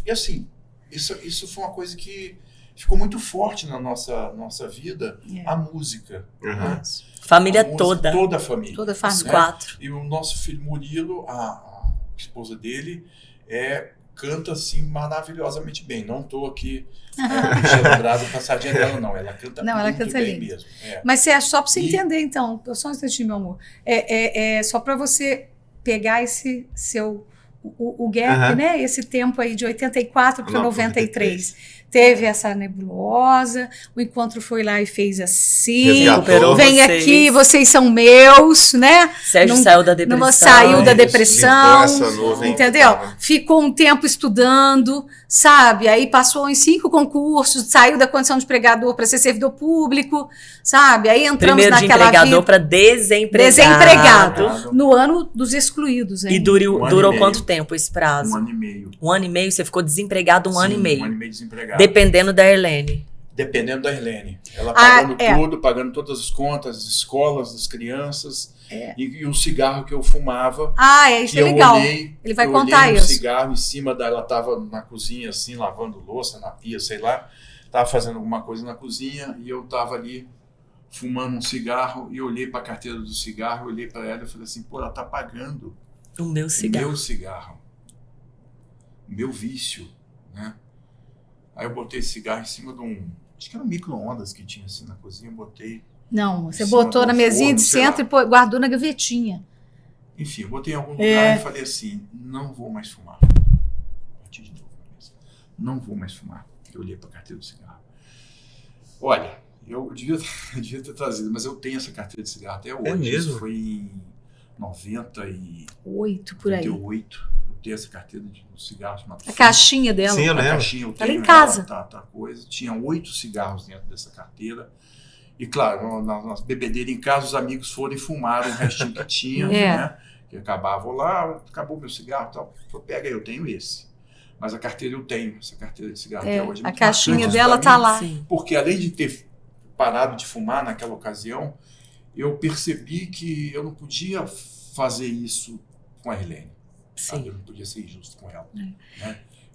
E assim, isso foi uma coisa que ficou muito forte na nossa vida, a música. Né? Família a música, toda. Toda a família. Toda a família. Os 4. E o nosso filho Murilo, a esposa dele, canta assim maravilhosamente bem. Não estou aqui puxando o brado com a sardinha dela, não. Ela canta muito bem mesmo. Mas você acha, só para você entender, então, só um instantinho, meu amor, só para você pegar esse seu... O gap, né? Esse tempo aí de 84 para 93. Teve essa nebulosa, o encontro foi lá e fez assim, vem aqui, vocês são meus, né? Sérgio saiu da depressão. Saiu da depressão, entendeu? Ficou um tempo estudando, sabe? Aí passou em 5 concursos, saiu da condição de pregador para ser servidor público, sabe? Aí entramos primeiro naquela de empregador para desempregado. No ano dos excluídos. Hein? E durou quanto tempo esse prazo? 1 ano e meio. 1 ano e meio? Você ficou desempregado 1 ano e meio? 1 ano e meio desempregado. Dependendo da Irlene. Dependendo da Irlene. Ela pagando tudo, pagando todas as contas, as escolas das crianças. E o cigarro que eu fumava. Isso é legal. Ele vai contar isso. Um cigarro em cima ela estava na cozinha, assim, lavando louça, na pia, sei lá. Estava fazendo alguma coisa na cozinha e eu estava ali fumando um cigarro e olhei para a carteira do cigarro, olhei para ela e falei assim, pô, ela está pagando o meu cigarro. O meu cigarro. O meu vício, né? Aí eu botei esse cigarro em cima de acho que era um micro-ondas que tinha assim na cozinha, eu botei. Não, você botou na mesinha de centro e guardou na gavetinha. Enfim, eu botei em algum lugar e falei assim, não vou mais fumar. Bati de novo na mesa. Não vou mais fumar. Eu olhei para a carteira do cigarro. Olha, eu devia ter trazido, mas eu tenho essa carteira de cigarro até hoje. É mesmo? Isso foi em 98, por aí. 98. Ter essa carteira de cigarros chamada a caixinha dela. Sim, eu lembro. Caixinha, eu tá tenho em casa. Coisa. Tinha 8 cigarros dentro dessa carteira. E claro, na bebedeira em casa, os amigos foram e fumaram o restinho que tinha, né? Que acabavam lá, acabou meu cigarro e tal. Eu pega aí, eu tenho esse. Mas a carteira eu tenho, essa carteira de cigarro até hoje. A caixinha dela tá lá. Porque além de ter parado de fumar naquela ocasião, eu percebi que eu não podia fazer isso com a Irlene. Sim. Eu não podia ser injusto com ela. Né?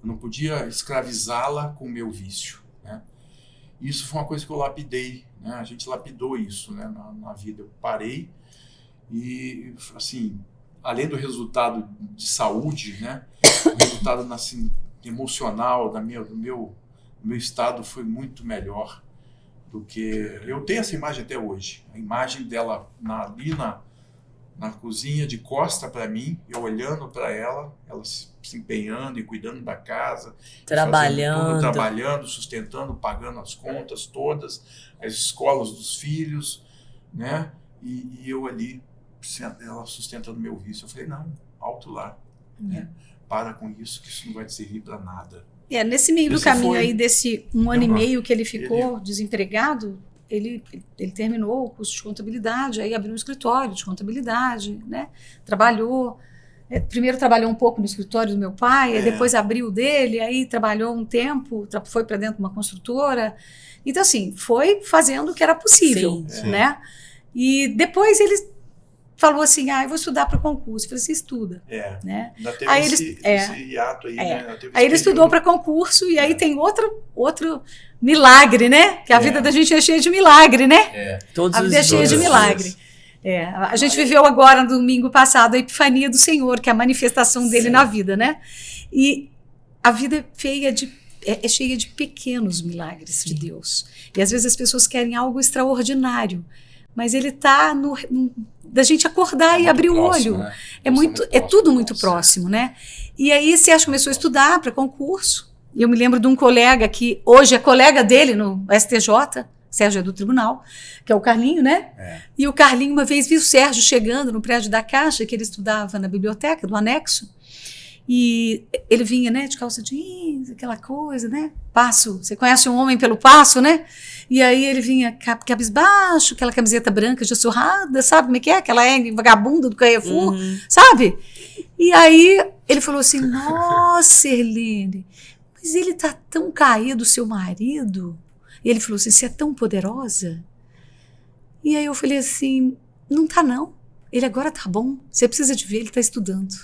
Eu não podia escravizá-la com o meu vício. Né? Isso foi uma coisa que eu lapidei. Né? A gente lapidou isso, né? na vida. Eu parei e, assim, além do resultado de saúde, né? O resultado assim, emocional do meu estado foi muito melhor do que... Eu tenho essa imagem até hoje. A imagem dela ali na cozinha, de costa para mim, eu olhando para ela se empenhando e cuidando da casa, trabalhando, sustentando, pagando as contas todas, as escolas dos filhos, né? E eu ali, ela sustentando meu vício. Eu falei, não, alto lá, né? Para com isso, que isso não vai te servir para nada. Nesse meio do caminho aí, desse 1 ano e meio que ele ficou desempregado, ele terminou o curso de contabilidade, aí abriu um escritório de contabilidade, né? Trabalhou, primeiro trabalhou um pouco no escritório do meu pai, aí depois abriu o dele, aí trabalhou um tempo, foi para dentro de uma construtora. Então, assim, foi fazendo o que era possível, né? E depois ele falou assim, eu vou estudar para concurso. Eu falei, você estuda. Né? Ainda teve Aí esse hiato aí, né? Aí ele estudou para concurso e aí tem outro milagre, né? Que a vida da gente é cheia de milagre, né? Todos a vida é cheia de milagre. A gente viveu agora, no domingo passado, a Epifania do Senhor, que é a manifestação dele na vida, né? E a vida é cheia de pequenos milagres de Deus. E às vezes as pessoas querem algo extraordinário, mas ele está da gente acordar e abrir próximo, o olho. Né? É tudo muito próximo, né? E aí Sérgio começou a estudar para concurso. E eu me lembro de um colega que hoje é colega dele no STJ, Sérgio é do tribunal, que é o Carlinho, né? E o Carlinho uma vez viu o Sérgio chegando no prédio da Caixa, que ele estudava na biblioteca do anexo. E ele vinha, né, de calça jeans, aquela coisa, né? Passo, você conhece um homem pelo passo, né? E aí ele vinha cabisbaixo, aquela camiseta branca de surrada, sabe como é que é? Aquela vagabunda do Carrefour, sabe? E aí ele falou assim, nossa, Erline, mas ele tá tão caído, seu marido. E ele falou assim, você é tão poderosa? E aí eu falei assim, não tá não, ele agora tá bom, você precisa de ver, ele tá estudando.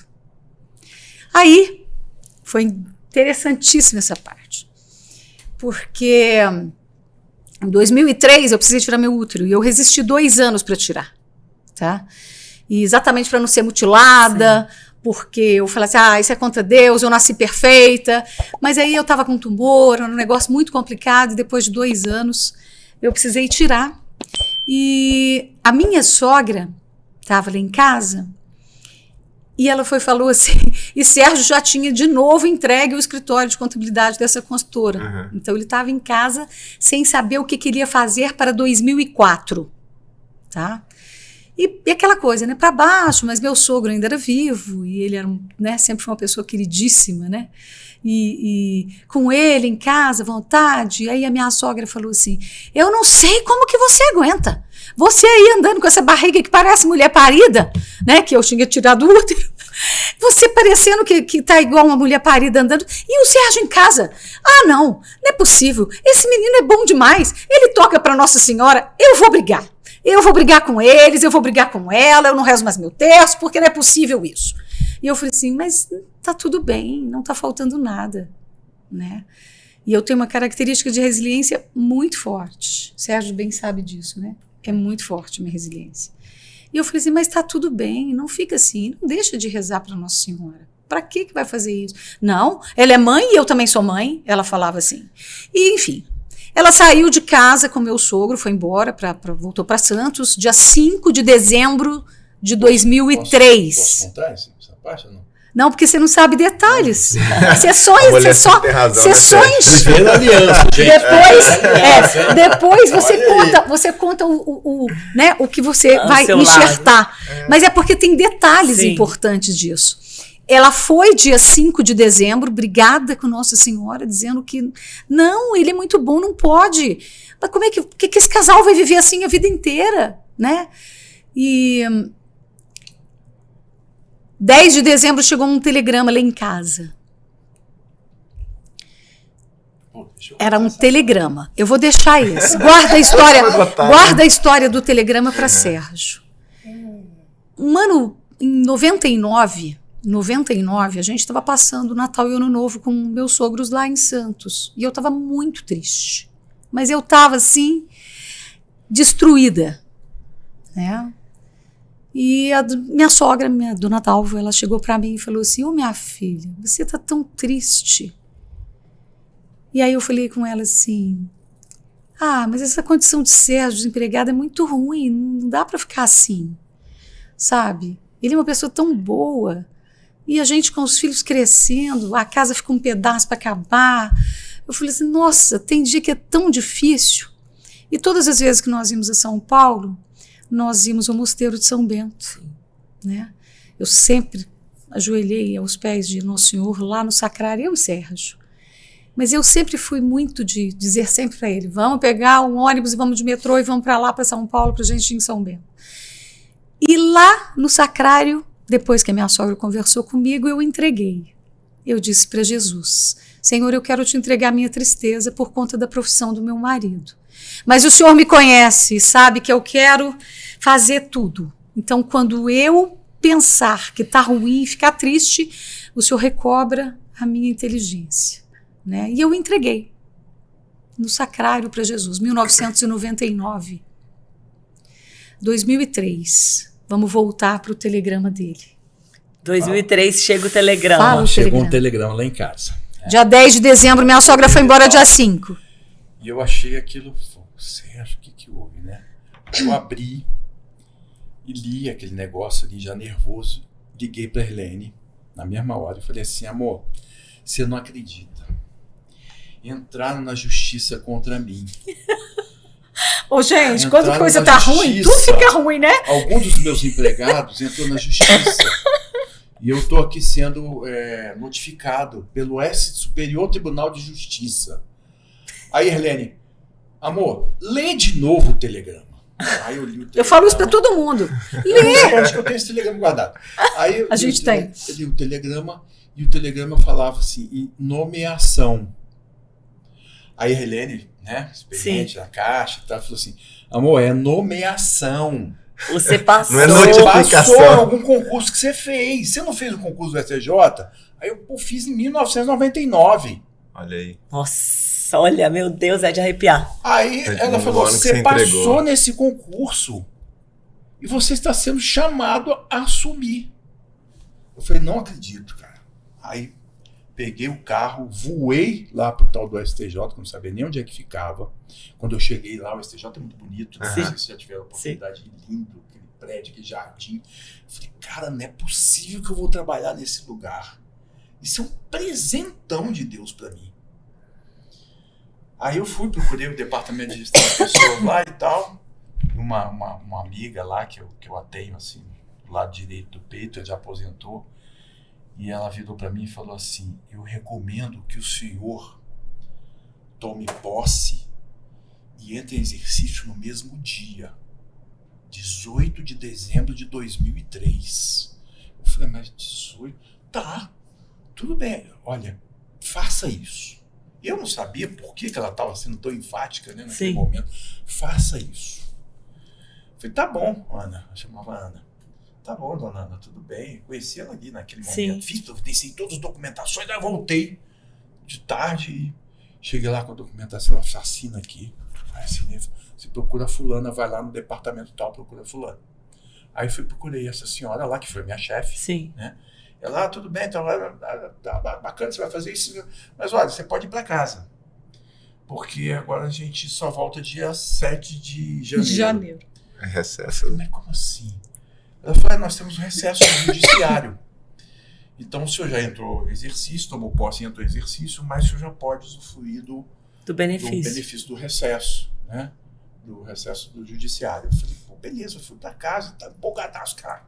Aí, foi interessantíssima essa parte, porque em 2003 eu precisei tirar meu útero e eu resisti 2 anos para tirar, tá? E exatamente para não ser mutilada, porque eu falei assim, isso é contra Deus, eu nasci perfeita, mas aí eu estava com tumor, era um negócio muito complicado e depois de 2 anos eu precisei tirar. E a minha sogra estava lá em casa. E ela falou assim, e Sérgio já tinha de novo entregue o escritório de contabilidade dessa consultora. Então ele estava em casa sem saber o que queria fazer para 2004, tá? E aquela coisa, né, para baixo, mas meu sogro ainda era vivo e ele era, né, sempre foi uma pessoa queridíssima, né? E com ele em casa, à vontade. Aí a minha sogra falou assim, eu não sei como que você aguenta. Você aí andando com essa barriga que parece mulher parida, né? Que eu tinha tirado o útero. Você parecendo que tá igual uma mulher parida andando. E o Sérgio em casa. Não é possível. Esse menino é bom demais. Ele toca para Nossa Senhora. Eu vou brigar. Eu vou brigar com eles, eu vou brigar com ela, eu não rezo mais meu terço, porque não é possível isso. E eu falei assim, mas tá tudo bem, não tá faltando nada, né? E eu tenho uma característica de resiliência muito forte. Sérgio bem sabe disso, né? É muito forte a minha resiliência. E eu falei assim, mas tá tudo bem, não fica assim, não deixa de rezar para Nossa Senhora. Para que vai fazer isso? Não, ela é mãe e eu também sou mãe, ela falava assim. E enfim, ela saiu de casa com meu sogro, foi embora, voltou para Santos, dia 5 de dezembro de 2003. Posso contar essa parte ou não? Não, porque você não sabe detalhes. Você só Vendo aliança, gente. Depois você conta né, o que você vai enxertar. Mas é porque tem detalhes importantes disso. Ela foi dia 5 de dezembro, brigada com Nossa Senhora, dizendo que não, ele é muito bom, não pode. Mas como é que esse casal vai viver assim a vida inteira, né? E 10 de dezembro chegou um telegrama lá em casa. Era um telegrama. Eu vou deixar esse. Guarda a história do telegrama para Sérgio. Um ano, em 99, a gente estava passando o Natal e Ano Novo com meus sogros lá em Santos. E eu estava muito triste. Mas eu estava, assim, destruída, né? E a minha sogra, minha dona Dalva, ela chegou para mim e falou assim, minha filha, você tá tão triste. E aí eu falei com ela assim, mas essa condição de Sérgio, desempregado, é muito ruim, não dá para ficar assim, sabe? Ele é uma pessoa tão boa, e a gente com os filhos crescendo, a casa fica um pedaço para acabar. Eu falei assim, nossa, tem dia que é tão difícil. E todas as vezes que nós íamos a São Paulo, nós íamos ao Mosteiro de São Bento, né? Eu sempre ajoelhei aos pés de Nosso Senhor lá no Sacrário, eu e Sérgio. Mas eu sempre fui muito de dizer sempre para ele, vamos pegar um ônibus e vamos de metrô e vamos para lá, para São Paulo, para a gente ir em São Bento. E lá no Sacrário, depois que a minha sogra conversou comigo, eu entreguei. Eu disse para Jesus, Senhor, eu quero te entregar a minha tristeza por conta da profissão do meu marido. Mas o Senhor me conhece e sabe que eu quero fazer tudo Então, quando eu pensar que está ruim, ficar triste, o Senhor recobra a minha inteligência, né? E eu entreguei no sacrário para Jesus, 1999. 2003, vamos voltar para o telegrama dele. 2003 chega o telegrama. Fala. Chegou um telegrama lá em casa. Dia 10 de dezembro, minha sogra foi embora dia 5. E eu achei aquilo, Sérgio, o que houve, né? Eu abri e li aquele negócio ali, já nervoso. Liguei para a Irlene, na mesma hora, e falei assim, amor, você não acredita. Entraram na justiça contra mim. Ô, gente, Entraram quando a coisa na tá ruim, tudo justiça. fica ruim, né? Algum dos meus empregados entrou na justiça. E eu estou aqui sendo notificado pelo Superior Tribunal de Justiça. Aí, Irlene, amor, lê de novo o telegrama. Aí eu li o telegrama. Eu falo isso pra todo mundo. Eu acho que eu tenho esse telegrama guardado. Aí A gente tem. Eu li o telegrama e o telegrama falava assim, em nomeação. Aí a Helene, né, experiente na caixa, tá, falou assim, amor, é nomeação. Você passou. Não é Você notificação. passou algum concurso que você fez. Você não fez o concurso do STJ? Aí eu fiz em 1999. Olha aí. Nossa, olha, meu Deus, é de arrepiar. Aí É, ela no falou, ano que você você passou entregou. nesse concurso e você está sendo chamado a assumir. Eu falei, não acredito, cara. Aí peguei o carro, voei lá pro tal do STJ, que eu não sabia nem onde é que ficava. Quando eu cheguei lá, o STJ é muito bonito, não sei se vocês já tiveram a oportunidade, lindo, aquele prédio, aquele jardim. Eu falei, cara, não é possível que eu vou trabalhar nesse lugar. Isso é um presentão de Deus para mim. Aí eu fui, procurei o departamento de gestão de pessoas lá e tal. Uma amiga lá que eu a tenho, assim, do lado direito do peito, ela já aposentou. E ela virou para mim e falou assim, eu recomendo que o senhor tome posse e entre em exercício no mesmo dia, 18 de dezembro de 2003. Eu falei, mas 18? Tá, tudo bem, olha, faça isso. Eu não sabia por que ela estava sendo tão enfática, né, naquele momento. Faça isso. Eu falei, tá bom, Ana, eu chamava Ana. Tá bom, dona Ana, tudo bem. Conheci ela ali naquele momento. Fiz, desci todas as documentações, aí voltei de tarde e cheguei lá com a documentação, ela assina aqui. Aí assinei, você procura fulana, vai lá no departamento tal, procura fulana. Aí procurei essa senhora lá, que foi minha chefe. Sim. Né? Ela, tudo bem, então, tá bacana, você vai fazer isso. Mas olha, você pode ir para casa. Porque agora a gente só volta dia 7 de janeiro. É recesso. Mas como assim? Ela falou, nós temos um recesso judiciário. Então o senhor já entrou exercício, tomou posse e entrou exercício, mas o senhor já pode usufruir do benefício do recesso, né? Do recesso do judiciário. Eu falei, pô, beleza, eu fui para casa, tá empolgadaço, cara.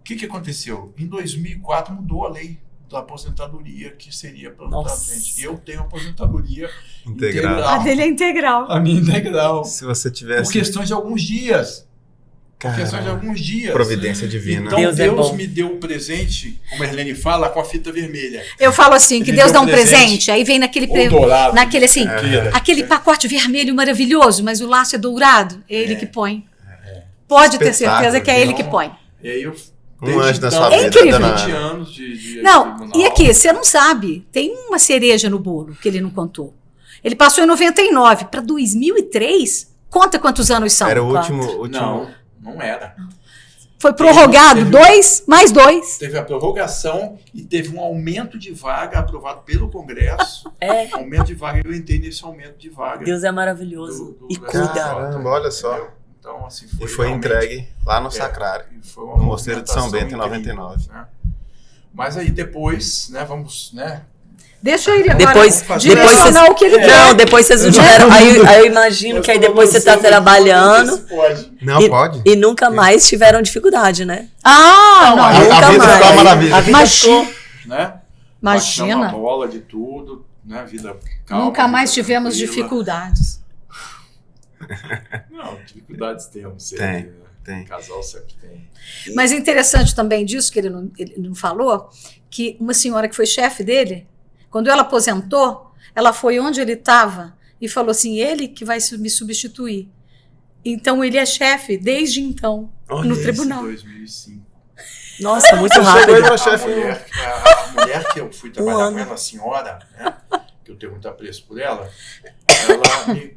O que aconteceu? Em 2004 mudou a lei da aposentadoria, que seria para gente. Eu tenho aposentadoria integral. A dele é integral. A minha integral. Se você tivesse... Por questões de alguns dias. Providência divina. Então Deus Deus é me deu um presente, como a Irlene fala, com a fita vermelha. Eu falo assim, que Ele Deus deu dá um presente, aí vem naquele dourado, naquele assim, aquele pacote vermelho maravilhoso, mas o laço é dourado, é ele que põe. Pode ter certeza que é ele que põe. E aí eu Um anjo da então, sua vida. É incrível. 20 anos de Não, tribunal. e aqui, você não sabe, tem uma cereja no bolo que ele não contou. Ele passou em 99 para 2003, conta quantos anos são. Era o Quatro. último... Não era. Foi prorrogado, Teve- 2 mais 2. Teve a prorrogação e teve um aumento de vaga aprovado pelo Congresso. É. Aumento de vaga, eu entrei nesse aumento de vaga. Deus é maravilhoso. do E cuida. Caramba, olha só. Entendeu? Então, assim, E foi realmente- entregue lá no Sacrário. E foi uma No Mosteiro de São movimentação Bento, em incrível, 99. né? Mas aí depois, né, vamos, né? Deixa ele agora Depois direcionar o que ele quer. Não, depois vocês não tiveram. Aí eu imagino que aí depois você tá trabalhando Pode. Não, pode? e nunca mais tiveram dificuldade, né? Ah, não, a Nunca vida mais. ficou uma maravilha. A vida Imagina. ficou. Né? Baixamos a imagina. bola de tudo, né? Vida calma. Nunca mais vida tivemos tranquila. dificuldades. Não, dificuldades temos sempre. Tem, né? tem. Casal sempre tem. Mas é interessante também disso, que ele não falou, que uma senhora que foi chefe dele, quando ela aposentou, ela foi onde ele estava e falou assim, ele que vai me substituir. Então ele é chefe desde então. Olha no isso. tribunal. Em 2005. Nossa, muito Você chegou aí rápido. pra A chefe. mulher que eu fui trabalhar ano. com ela, a senhora, né, que eu tenho muito apreço por ela,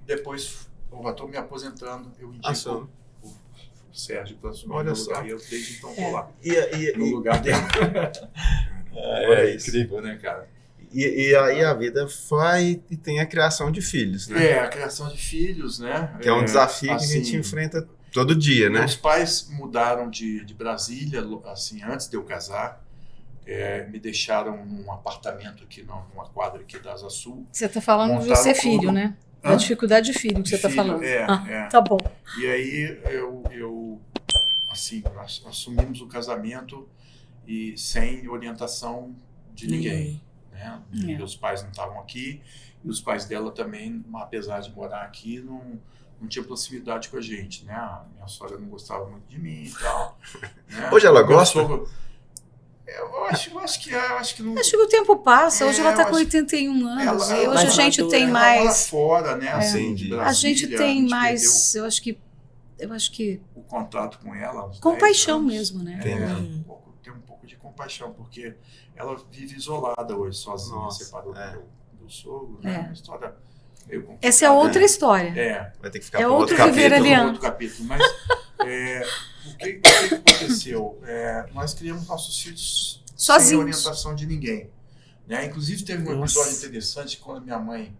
depois, eu já estou me aposentando, eu indico Assum. o Sérgio para assumir Olha meu só. lugar, e eu desde então estou lá, E, no lugar dela. é isso. Incrível, né, cara? E aí a vida vai e tem a criação de filhos, né? É, a criação de filhos, né? Que é um desafio que a gente assim, enfrenta todo dia, né? Meus pais mudaram de Brasília, assim, antes de eu casar. Me deixaram num apartamento aqui, numa quadra aqui da Asa Sul. Você está falando de Montaram ser tudo. filho, né? Da Hã? dificuldade de filho que você está Filho, falando. é. Tá bom. E aí eu assim, assumimos o casamento e sem orientação de ninguém, né? É. Meus pais não estavam aqui e os pais dela também, apesar de morar aqui, não tinha proximidade com a gente, né? A minha sogra não gostava muito de mim e tal. Né? Hoje ela Meu gosta? sogro- Eu acho que não. Acho que o tempo passa. Hoje ela está eu com acho- 81 anos. ela- e hoje mais a gente madura. tem Ela mora mais. fora, né? Assim, Entendi. de A Brasília, gente tem gente mais. Eu acho que. perdeu o contato com ela. há uns 10 Compaixão anos. mesmo, né? Entendi. Tem um pouco de compaixão, porque ela vive isolada hoje, sozinha, Nossa, separou é. do sogro, né? É. Uma história meio complicada. Essa é outra história. É, Vai ter que ficar É para outro outro viver capítulo. aliano. outro capítulo. Mas o que aconteceu? Nós criamos nossos filhos sem Sozinhos. orientação de ninguém. Né? Inclusive, teve um Nossa. episódio interessante quando minha mãe,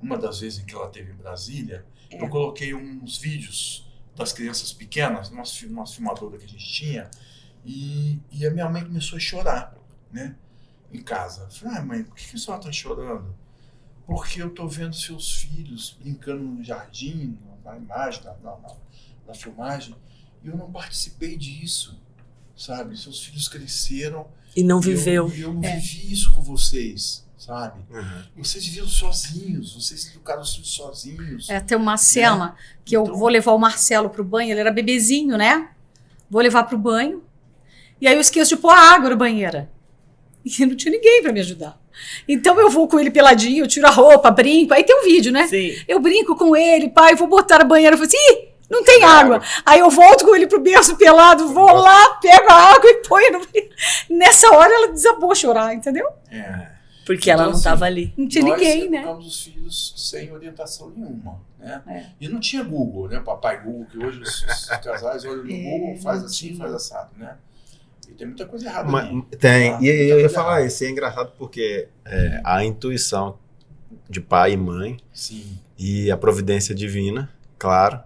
uma das vezes em que ela esteve em Brasília, eu coloquei uns vídeos das crianças pequenas, nossa filmadora que a gente tinha, e a minha mãe começou a chorar, né? Em casa. Eu falei, mãe, por que a senhora está chorando? Porque eu estou vendo seus filhos brincando no jardim, na imagem, na filmagem, e eu não participei disso, sabe? Seus filhos cresceram E não e viveu. eu não vivi isso com vocês, sabe? Uhum. Vocês viveram sozinhos, vocês educaram os filhos sozinhos. Tem uma cena que eu Então- vou levar o Marcelo pro banho, ele era bebezinho, né? Vou levar pro banho. E aí eu esqueço de pôr a água na banheira. E não tinha ninguém para me ajudar. Então eu vou com ele peladinho, eu tiro a roupa, brinco. Aí tem um vídeo, né? Sim. Eu brinco com ele, pai, vou botar a banheira. Eu falo assim, ih, não tem água. Aí eu volto com ele pro berço pelado, vou lá, pego a água e ponho no... Nessa hora ela desabou a chorar, entendeu? Porque ela Então, não estava ali. Não tinha ninguém, né? Nós educamos os filhos sem orientação nenhuma, né? É. E não tinha Google, né? Papai Google, que hoje os casais olham no Google, faz não assim, tinha. faz assado, né? E tem muita coisa errada Mas, ali. tem, Tá? e eu Muita ia coisa falar errada. isso, e é engraçado porque a intuição de pai e mãe Sim. e a providência divina, claro,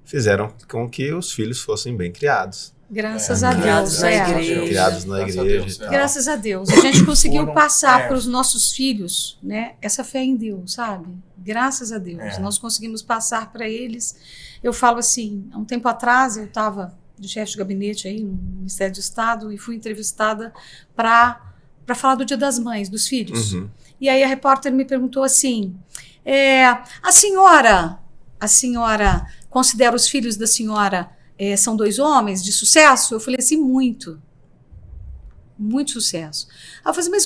fizeram com que os filhos fossem bem criados. Graças a Deus. Criados na igreja. Criados na Graças a igreja Deus, e tal. Graças a Deus. A gente conseguiu Foram- passar para os nossos filhos, né? Essa fé em Deus, sabe? Graças a Deus. É. Nós conseguimos passar para eles. Eu falo assim, há um tempo atrás eu estava de chefe de gabinete aí no Ministério do Estado e fui entrevistada para falar do Dia das Mães, dos filhos. Uhum. E aí a repórter me perguntou assim, a senhora considera os filhos da senhora são 2 homens de sucesso? Eu falei assim, muito sucesso. Aí eu falei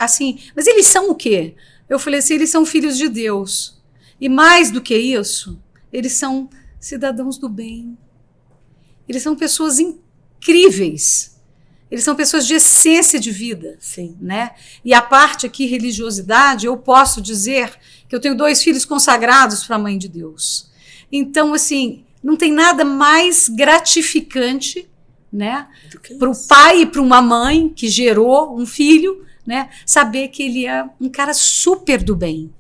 assim, mas eles são o quê? Eu falei assim, eles são filhos de Deus. E mais do que isso, eles são cidadãos do bem. Eles são pessoas incríveis. Eles são pessoas de essência de vida. Sim. Né? E a parte aqui, religiosidade, eu posso dizer que eu tenho 2 filhos consagrados para a Mãe de Deus. Então, assim, não tem nada mais gratificante, né, para o pai e para uma mãe que gerou um filho, né, saber que ele é um cara super do bem,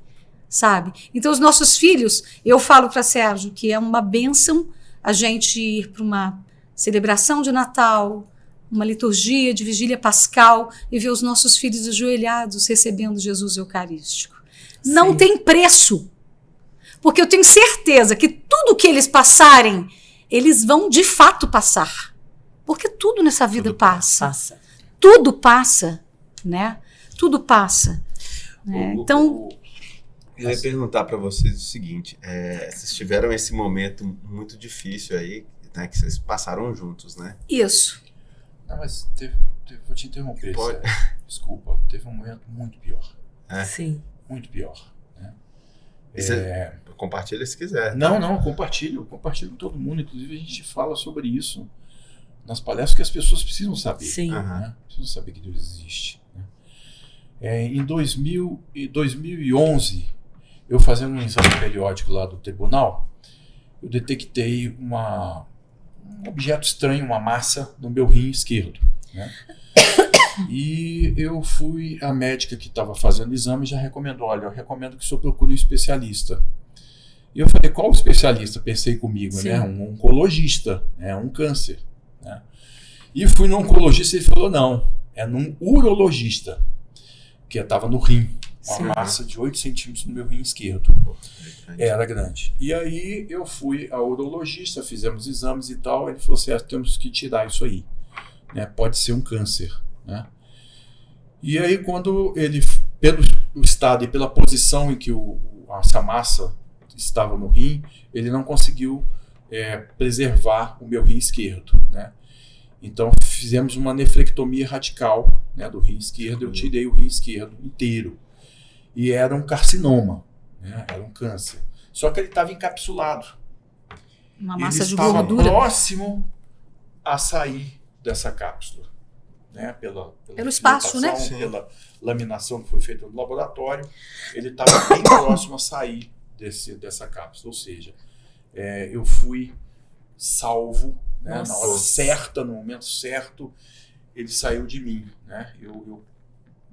sabe? Então, os nossos filhos, eu falo para Sérgio que é uma bênção a gente ir para uma celebração de Natal, uma liturgia de vigília pascal e ver os nossos filhos ajoelhados recebendo Jesus Eucarístico. Não Sim. tem preço, porque eu tenho certeza que tudo que eles passarem, eles vão de fato passar. Porque tudo nessa vida Tudo passa. Passa. Tudo passa, né? Tudo passa. Né? Então, Eu ia perguntar para vocês o seguinte, vocês tiveram esse momento muito difícil aí, né, que vocês passaram juntos, né? isso. Não, mas vou te interromper, Pode. Sérgio. Desculpa, teve um momento muito pior. É. Sim. Muito pior. Né? Compartilha se quiser. Não, compartilho com todo mundo. Inclusive a gente fala sobre isso nas palestras, que as pessoas precisam saber. Sim. Né? Precisam saber que Deus existe. Né? Em 2011, eu fazendo um exame periódico lá do tribunal, eu detectei um objeto estranho, uma massa no meu rim esquerdo. Né? E a médica que estava fazendo o exame já recomendou, olha, eu recomendo que o senhor procure um especialista. E eu falei, qual especialista? Pensei comigo, né? Um oncologista, né? Um câncer. Né? E fui no oncologista e ele falou, não, é num urologista, que estava no rim, uma massa de 8 centímetros no meu rim esquerdo. Era grande. E aí eu fui ao urologista, fizemos exames e tal, ele falou assim, temos que tirar isso aí. Né? Pode ser um câncer. Né? E aí quando ele, pelo estado e pela posição em que essa massa estava no rim, ele não conseguiu preservar o meu rim esquerdo, né? Então fizemos uma nefrectomia radical, né, do rim esquerdo. Eu tirei o rim esquerdo inteiro e era um carcinoma, né? Era um câncer. Só que ele estava encapsulado. Uma massa de gordura. gordura. Próximo a sair dessa cápsula, né? Pelo espaço, né? Pela laminação que foi feita no laboratório, ele estava bem próximo a sair dessa cápsula, ou seja, eu fui salvo, né, na hora certa, no momento certo, ele saiu de mim, né? Eu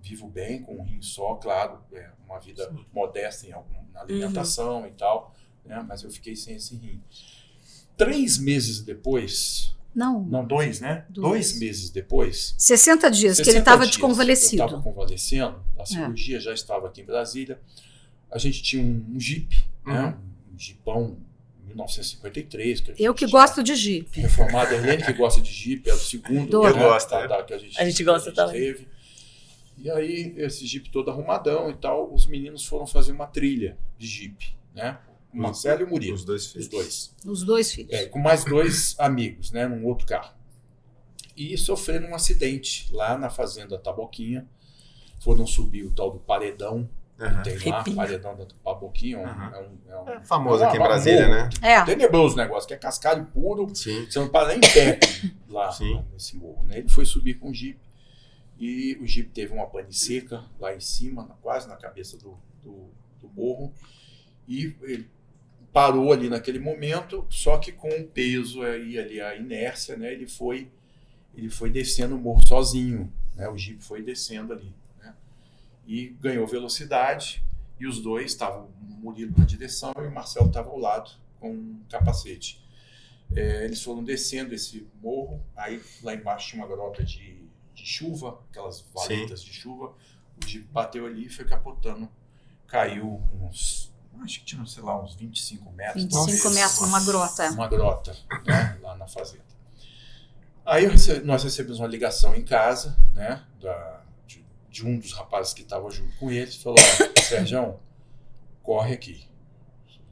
vivo bem com um rim só, claro, uma vida modesta na alimentação e tal, né? Mas eu fiquei sem esse rim. 3 meses depois, não 2, né? 2 meses depois, 60 dias que ele estava desconvalescido. Eu estava convalescendo, a cirurgia já estava aqui em Brasília. A gente tinha um Jeep, né? Um Jeepão 1953. Eu que gosto de Jeep. Reformada, a Helene que gosta de Jeep, é o segundo. Eu gosto. Que a gente gosta também. Teve. E aí, esse Jeep todo arrumadão e tal, os meninos foram fazer uma trilha de Jeep, né? O Marcelo e o Murilo. Os dois filhos. Os dois filhos. Com mais 2 amigos, né? Num outro carro. E sofreram um acidente lá na fazenda Taboquinha. Foram subir o tal do paredão. Tem lá, paredão da Taboquinha. É famoso aqui em Brasília, né? Tenebroso negócio, que é cascalho puro. Sim. Você não para nem em pé lá nesse morro. Né? Ele foi subir com o Jeep. E o Jeep teve uma pane seca lá em cima, quase na cabeça do morro. E ele parou ali naquele momento, só que com o peso e ali a inércia, né? Ele foi descendo o morro sozinho. Né? O Jeep foi descendo ali. E ganhou velocidade, e os dois estavam, o Murilo na direção e o Marcelo estava ao lado com um capacete. Eles foram descendo esse morro, aí lá embaixo tinha uma grota de chuva, aquelas valetas de chuva, o Jeep bateu ali e foi capotando, caiu acho que tinha, sei lá, uns 25 metros. 25 metros numa grota. Uma grota, né, lá na fazenda. Aí nós recebemos uma ligação em casa, né, de um dos rapazes que estava junto com eles, falou, Sérgio, corre aqui.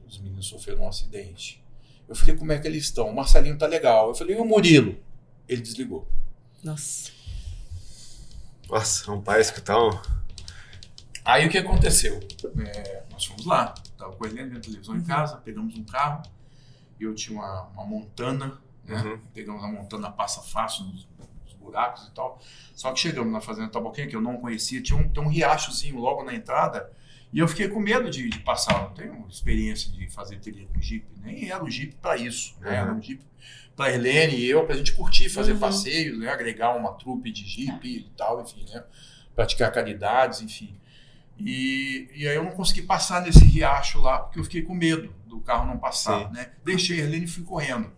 Os meninos sofreram um acidente. Eu falei, como é que eles estão? O Marcelinho tá legal. Eu falei, e o Murilo? Ele desligou. Nossa, um pai escutar Aí o que aconteceu? Nós fomos lá, estava com ele na televisão em casa, pegamos um carro, eu tinha uma Montana, né? Pegamos a Montana passa fácil nos buracos e tal. Só que chegamos na fazenda Taboquinha, que eu não conhecia, tinha um riachozinho logo na entrada, e eu fiquei com medo de passar. Não tenho experiência de fazer trilha com Jeep, nem era o Jeep para isso, né? Era um Jeep para Helene e eu, para a gente curtir, fazer passeios, né? Agregar uma trupe de Jeep e tal, enfim, né? Praticar caridades, enfim. E aí eu não consegui passar nesse riacho lá, porque eu fiquei com medo do carro não passar, né? Deixei a Helene e fui correndo.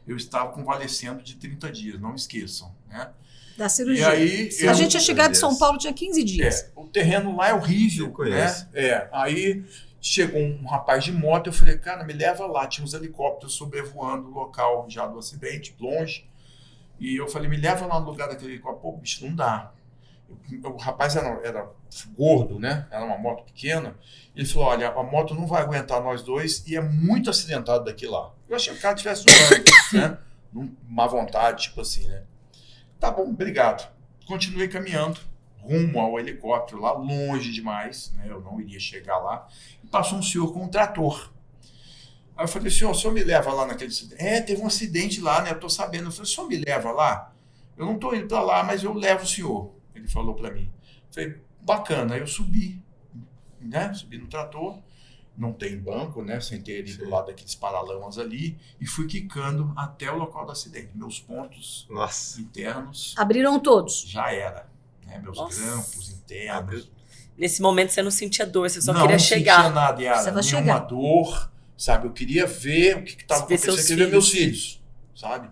Eu estava convalescendo de 30 dias, não esqueçam, né? Da cirurgia. E aí, a gente ia chegar de São Paulo, tinha 15 dias. O terreno lá é horrível, né? Aí chegou um rapaz de moto, eu falei, cara, me leva lá. Tinha uns helicópteros sobrevoando o local já do acidente, longe. E eu falei, me leva lá no lugar daquele helicóptero. Pô, bicho, não dá. O rapaz era gordo, né? Era uma moto pequena. Ele falou, olha, a moto não vai aguentar nós dois e é muito acidentado daqui lá. Eu achei que o cara estivesse zoando, né? Má vontade, tipo assim, né? Tá bom, obrigado. Continuei caminhando rumo ao helicóptero lá, longe demais, né? Eu não iria chegar lá. E passou um senhor com um trator. Aí eu falei, senhor, o senhor me leva lá naquele acidente? Teve um acidente lá, né? Eu tô sabendo. Eu falei, o senhor me leva lá? Eu não tô indo para lá, mas eu levo o senhor. Ele falou para mim. Eu falei, bacana. Aí eu subi, né? Subi no trator. Não tem banco, né? Sentei ali do lado daqueles paralamas ali e fui quicando até o local do acidente. Meus pontos internos... Abriram todos? Já era. Né? Meus grampos internos. Nesse momento você não sentia dor, você só queria chegar. Não sentia nada, Yara. Nenhuma dor, sabe? Eu queria ver o que estava acontecendo. Eu queria ver meus filhos, sabe?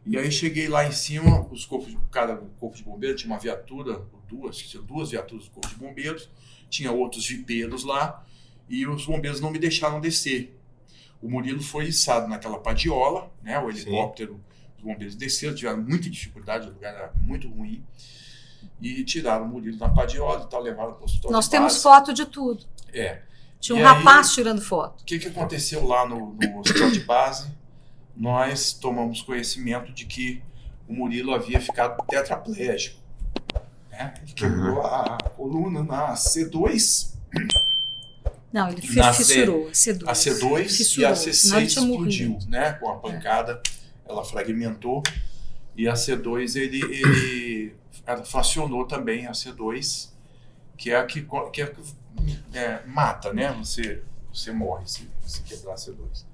E aí cheguei lá em cima, o corpo de bombeiro tinha uma viatura, tinha duas viaturas do corpo de bombeiros, tinha outros vipeiros lá, e os bombeiros não me deixaram descer. O Murilo foi içado naquela padiola, né? O helicóptero, os bombeiros desceram, tiveram muita dificuldade, o lugar era muito ruim, e tiraram o Murilo na padiola e tal, levaram para o hospital. Nós temos foto de tudo. Tinha um rapaz tirando foto. O que aconteceu lá no hospital de base? Nós tomamos conhecimento de que o Murilo havia ficado tetraplégico. Né? Ele quebrou a coluna na C2. Não, ele fissurou. A C2 fissurou, e a C6 explodiu, né? Com a pancada, ela fragmentou. E a C2, ela fracionou também a C2, que é a que mata, né? Você morre se quebrar a C2.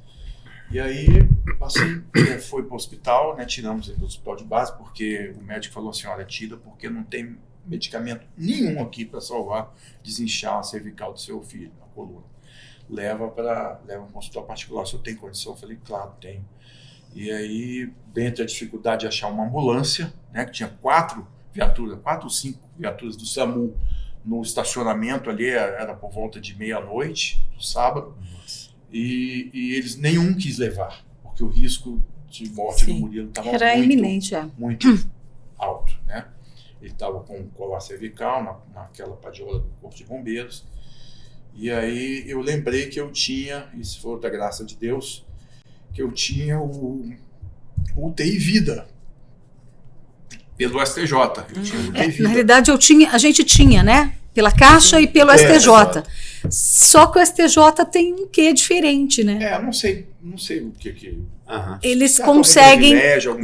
E aí, assim, foi para o hospital, né? Tiramos ele do hospital de base, porque o médico falou assim, olha, tira, porque não tem medicamento nenhum aqui para salvar, desinchar a cervical do seu filho, a coluna. Leva para um hospital particular. Se eu tenho condição, eu falei, claro, tenho. E aí, dentre a dificuldade de achar uma ambulância, né, que tinha 4 ou 5 viaturas do SAMU no estacionamento ali, era por volta de meia-noite, do sábado, e eles nenhum quis levar, porque o risco de morte do Murilo estava iminente, muito alto, né? Ele estava com um colar cervical naquela padiola do Corpo de Bombeiros. E aí eu lembrei que eu tinha, isso foi outra graça de Deus, que eu tinha o UTI Vida pelo STJ. Eu tinha o UTI Vida. Na realidade, a gente tinha, né? Pela Caixa e pelo STJ. Exato. Só que o STJ tem um quê diferente, né? Não sei o que. Eles conseguem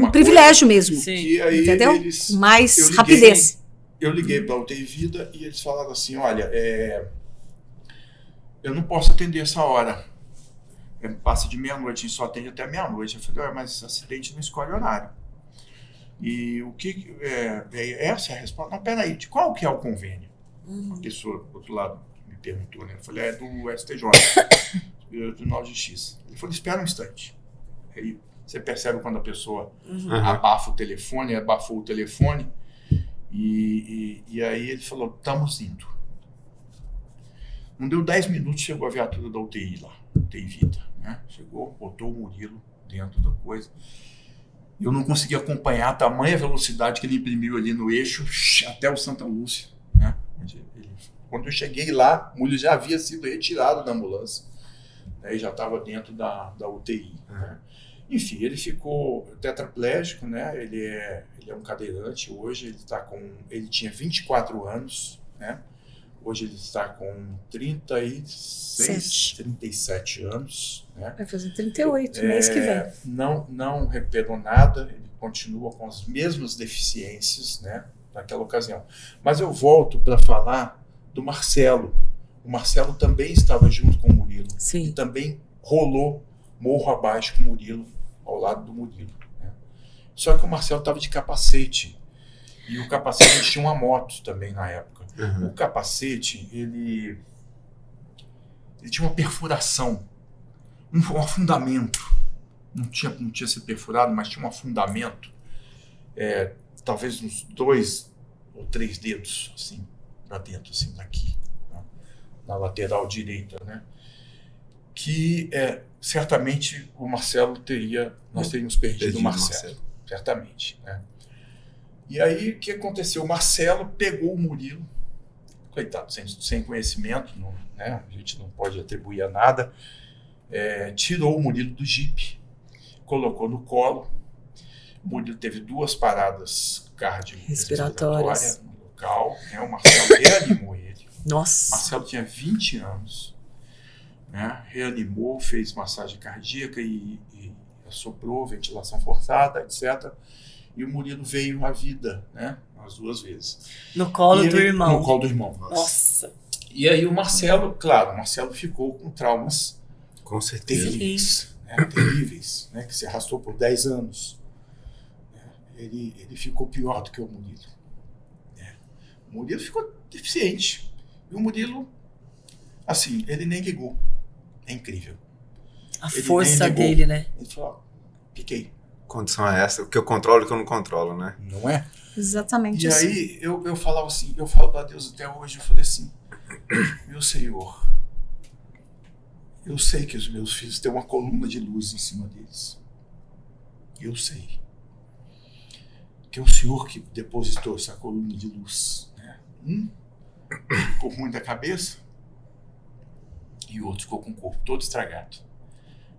um privilégio mesmo. Sim. E aí entendeu? Mais rapidez. Eu liguei para a UTI Vida e eles falaram assim, olha, eu não posso atender essa hora. Passa de meia-noite, a gente só atende até meia-noite. Eu falei, mas acidente não escolhe horário. E o que essa é a resposta? Não, peraí, de qual que é o convênio? Uma pessoa do outro lado me perguntou, né? Eu falei, é do STJ, do Tribunal de Justiça. Ele falou, espera um instante. Aí você percebe quando a pessoa abafou o telefone, e aí ele falou, estamos indo. Não deu 10 minutos, chegou a viatura da UTI lá, UTI Vida, né? Chegou, botou o Murilo dentro da coisa. Eu não consegui acompanhar a tamanha velocidade que ele imprimiu ali no eixo até o Santa Lúcia, né? Quando eu cheguei lá, o Murilo já havia sido retirado da ambulância, né? E já estava dentro da UTI, né? Enfim, ele ficou tetraplégico, né? Ele é um cadeirante hoje, ele tinha 24 anos, né? Hoje ele está com 37 anos, né? Vai fazer 38 mês que vem. Não recuperou nada, ele continua com as mesmas deficiências, né, naquela ocasião. Mas eu volto para falar do Marcelo. O Marcelo também estava junto com o Murilo. Sim. E também rolou morro abaixo com o Murilo, ao lado do Murilo, né? Só que o Marcelo estava de capacete. E o capacete tinha uma moto também na época. O capacete, ele tinha uma perfuração, um afundamento. Não tinha sido perfurado, mas tinha um afundamento, talvez uns 2 ou 3 dedos, assim, para dentro, assim, daqui, na lateral direita, né? Que certamente nós teríamos perdido o Marcelo, certamente, né? E aí, o que aconteceu? O Marcelo pegou o Murilo, coitado, sem conhecimento, né? A gente não pode atribuir a nada, tirou o Murilo do jipe, colocou no colo. O Murilo teve 2 paradas cardiorrespiratórias no local, né? O Marcelo reanimou ele. Nossa. Marcelo tinha 20 anos, né? Reanimou, fez massagem cardíaca e assoprou, ventilação forçada, etc. E o Murilo veio à vida, né? As 2 vezes. No colo do irmão. No colo do irmão. Nossa. E aí o Marcelo, claro, o Marcelo ficou com traumas Com certeza. terríveis, né? Que se arrastou por 10 anos. Ele ficou pior do que o Murilo. Né? O Murilo ficou deficiente. E o Murilo, assim, ele nem ligou. É incrível. A Ele força nem ligou. dele, né? Ele falou, piquei. Condição é essa, o que eu controlo e o que eu não controlo, né? Não é? Exatamente E assim. aí eu falava assim, eu falo para Deus até hoje, eu falei assim, meu Senhor, eu sei que os meus filhos têm uma coluna de luz em cima deles. Eu sei. Que é o Senhor que depositou essa coluna de luz. Né? Ficou ruim da cabeça e o outro ficou com o corpo todo estragado.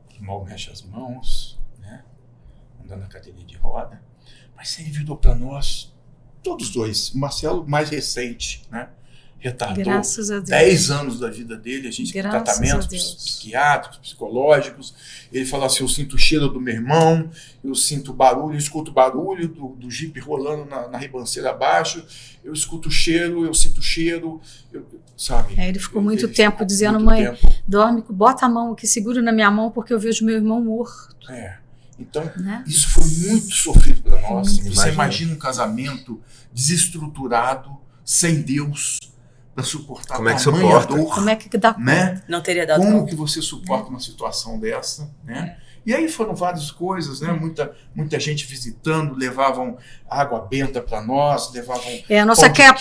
Que mal mexe as mãos, né? Andando na cadeirinha de roda. Mas ele virou para nós, todos 2. O Marcelo, mais recente, né? Retardou Graças a Deus. 10 anos da vida dele, a gente com Graças tratamentos a Deus. psiquiátricos, psicológicos. Ele falou assim, eu sinto o cheiro do meu irmão, eu sinto barulho, eu escuto o barulho do Jeep rolando na ribanceira abaixo, eu escuto o cheiro, eu sinto o cheiro, sabe? Ele ficou muito Ele tempo ficou dizendo, muito mãe, tempo. dorme, bota a mão aqui, segura na minha mão, porque eu vejo meu irmão morto. Então, Né? isso foi muito sofrido para nós. Você Imagina. imagina um casamento desestruturado, sem Deus, para suportar Como é que tamanha suporta? dor, Como é que dá conta? né? Não teria dado Como conta. que você suporta uma situação dessa, né? E aí foram várias coisas, né? Muita gente visitando, levavam água benta para nós, levavam A pão de queijo.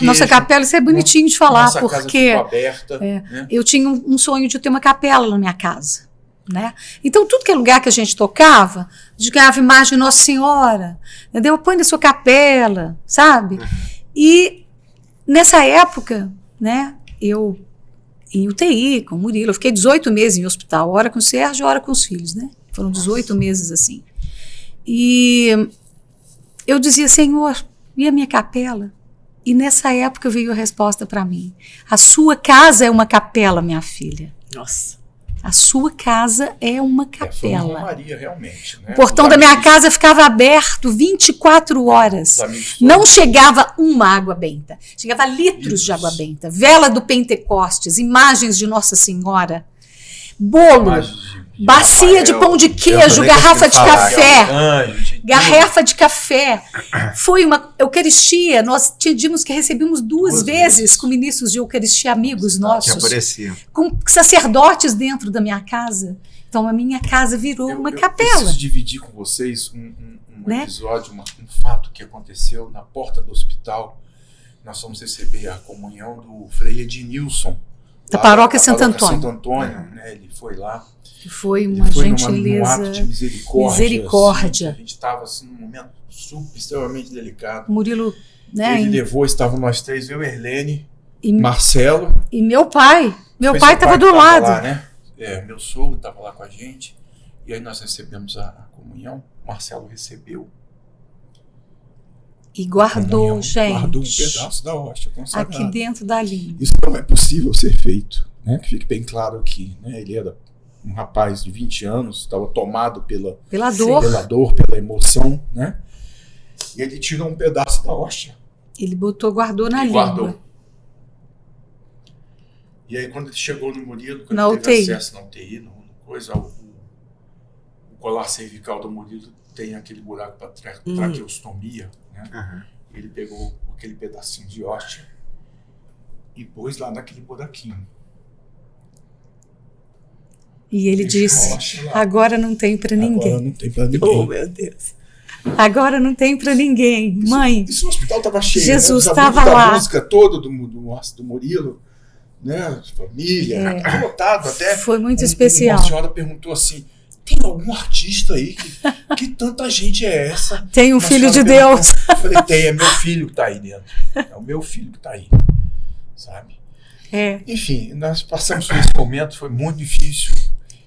nossa capela, isso é bonitinho de falar, Nossa casa porque ficou aberta, né? eu tinha um sonho de ter uma capela na minha casa. Né? Então, tudo que é lugar que a gente tocava, digava imagem de Nossa Senhora, entendeu? Põe na sua capela, sabe? E nessa época, né, eu em UTI com o Murilo, eu fiquei 18 meses em hospital, hora com o Sérgio, hora com os filhos, né? Foram 18 meses assim. E eu dizia, Senhor, e a minha capela? E nessa época veio a resposta para mim: a sua casa é uma capela, minha filha. Nossa. A sua casa é uma Foi uma capela. Maria, realmente, né? O portão Os da minha amigos- casa ficava aberto 24 horas. os amigos Não todos- chegava uma água benta, chegava litros de água benta. Vela do Pentecostes, imagens de Nossa Senhora, bolo, imagens de bacia de Rafael, pão de eu queijo, também garrafa consegui de falar, café. anjo, de Garrafa de café. Foi uma Eucaristia. Nós tínhamos que recebemos duas vezes com ministros de Eucaristia, amigos Que nossos, aparecia. com sacerdotes dentro da minha casa. Então a minha casa virou uma Eu capela. preciso dividir com vocês um Né? episódio, um fato que aconteceu na porta do hospital. Nós fomos receber a comunhão do Frei Ednilson. Da lá paróquia da Santo paróquia Antônio. Santo Antônio, né? Ele foi lá. Que foi Ele uma foi num gentileza. ato de misericórdia. Misericórdia. Assim, a gente estava assim, num momento extremamente delicado. O Murilo, né? Ele levou, estavam nós 3, eu, Erlene, E, Marcelo. e meu pai. Meu Foi pai seu estava que do tava lado. lá, né? Meu sogro estava lá com a gente. E aí nós recebemos a comunhão. Marcelo recebeu. E guardou, comunhão, gente. Guardou um pedaço da hóstia consagrada. Aqui dentro da língua. Isso não é possível ser feito, né? Que fique bem claro aqui, né? Ele era um rapaz de 20 anos, estava tomado pela Dor. pela emoção, né? E ele tirou um pedaço da hóstia Ele guardou na e língua. guardou. E aí quando ele chegou no Murilo, quando Na ele teve UTI. acesso na UTI, o colar cervical do Murilo tem aquele buraco para traqueostomia, né? Uhum. Ele pegou aquele pedacinho de hóstia e pôs lá naquele buraquinho. E ele disse: Hóstia lá. agora não tem para ninguém. Agora não tem pra ninguém. Oh, meu Deus. Agora não tem para ninguém. Mãe, Isso o hospital estava cheio. Jesus né? Os estava amigos da lá. música toda do Murilo, né? Família, lotado até. foi muito especial. Uma senhora perguntou assim: tem algum artista aí? Que tanta gente é essa? Tem um Uma filho de senhora Deus. perguntou. Eu falei: tem, é meu filho que está aí dentro. É o meu filho que está aí. Sabe? É. Enfim, nós passamos por esse momento, foi muito difícil.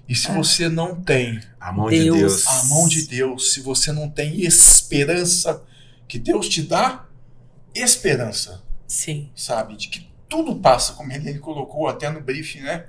E se você não tem A mão de Deus. a mão de Deus, se você não tem esperança, que Deus te dá esperança. Sim. sabe? De que tudo passa, como ele colocou até no briefing, né?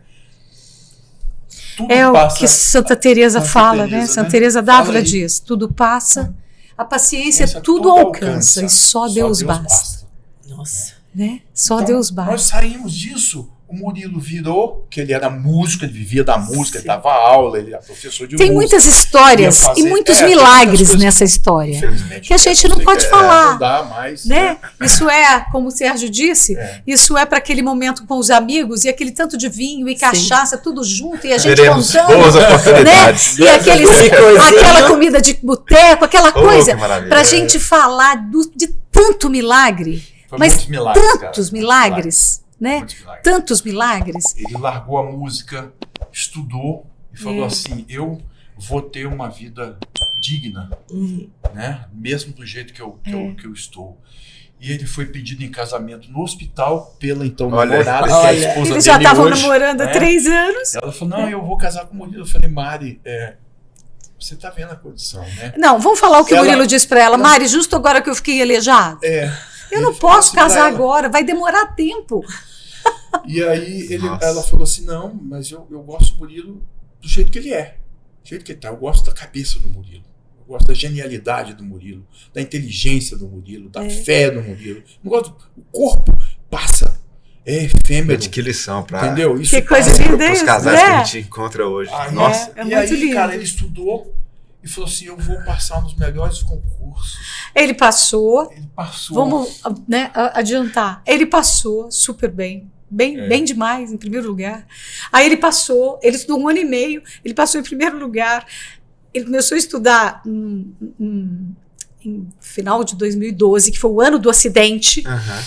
Tudo É o passa. que Santa Teresa Santa fala, Teresa, né? né? Santa Teresa Fala d'Ávila aí. diz, tudo passa, a paciência Essa tudo alcança, e só Deus basta, Nossa. né? Só Então, Deus nós basta. saímos disso. O Murilo virou, que ele era músico, ele vivia da música, Sim. ele dava aula, ele era professor de Tem música. muitas histórias ia fazer- e muitos muitas milagres coisas nessa história, Infelizmente, que a gente não pode não falar, dá mais, né? Isso é, como o Sérgio disse, É. isso é para aquele momento com os amigos e aquele tanto de vinho e Sim. cachaça, tudo junto, e a gente Teremos contando, boas né? oportunidades. E aquela comida de boteco, aquela Oh, coisa, que maravilha. para a gente falar de tanto milagre, Foi mas muitos milagres, tantos cara. milagres, né? Muitos milagres. Tantos milagres. Ele largou a música, estudou e falou assim, eu vou ter uma vida digna, né? Mesmo do jeito que eu estou. E ele foi pedido em casamento no hospital pela então Olha, namorada, que é a olha. esposa Eles dele já estavam hoje, namorando há né? 3 anos. Ela falou, não, eu vou casar com o Murilo. Eu falei, Mari, você tá vendo a condição, né? Não, vamos falar o que o Ela- Murilo disse para ela. Mari, justo agora que eu fiquei aleijado, eu não Ele falou posso assim pra casar ela. agora, vai demorar tempo. E aí Nossa. ela falou assim, não, mas eu gosto do Murilo do jeito que ele é. Do jeito que ele tá. Eu gosto da cabeça do Murilo. Eu gosto da genialidade do Murilo, da inteligência do Murilo, da fé do Murilo. Não gosto. O corpo passa. É efêmero. De que lição pra Entendeu? Isso Que coisa passa. linda os isso, casais que a né? gente encontra hoje. Aí, Nossa. É e muito aí, lindo. cara, ele estudou e falou assim, eu vou passar nos melhores concursos. Ele passou, Ele passou. vamos, né, adiantar. Ele passou super bem. Bem demais, em primeiro lugar. Aí ele passou, ele estudou 1 ano e meio, ele passou em primeiro lugar. Ele começou a estudar em final de 2012, que foi o ano do acidente. Aham.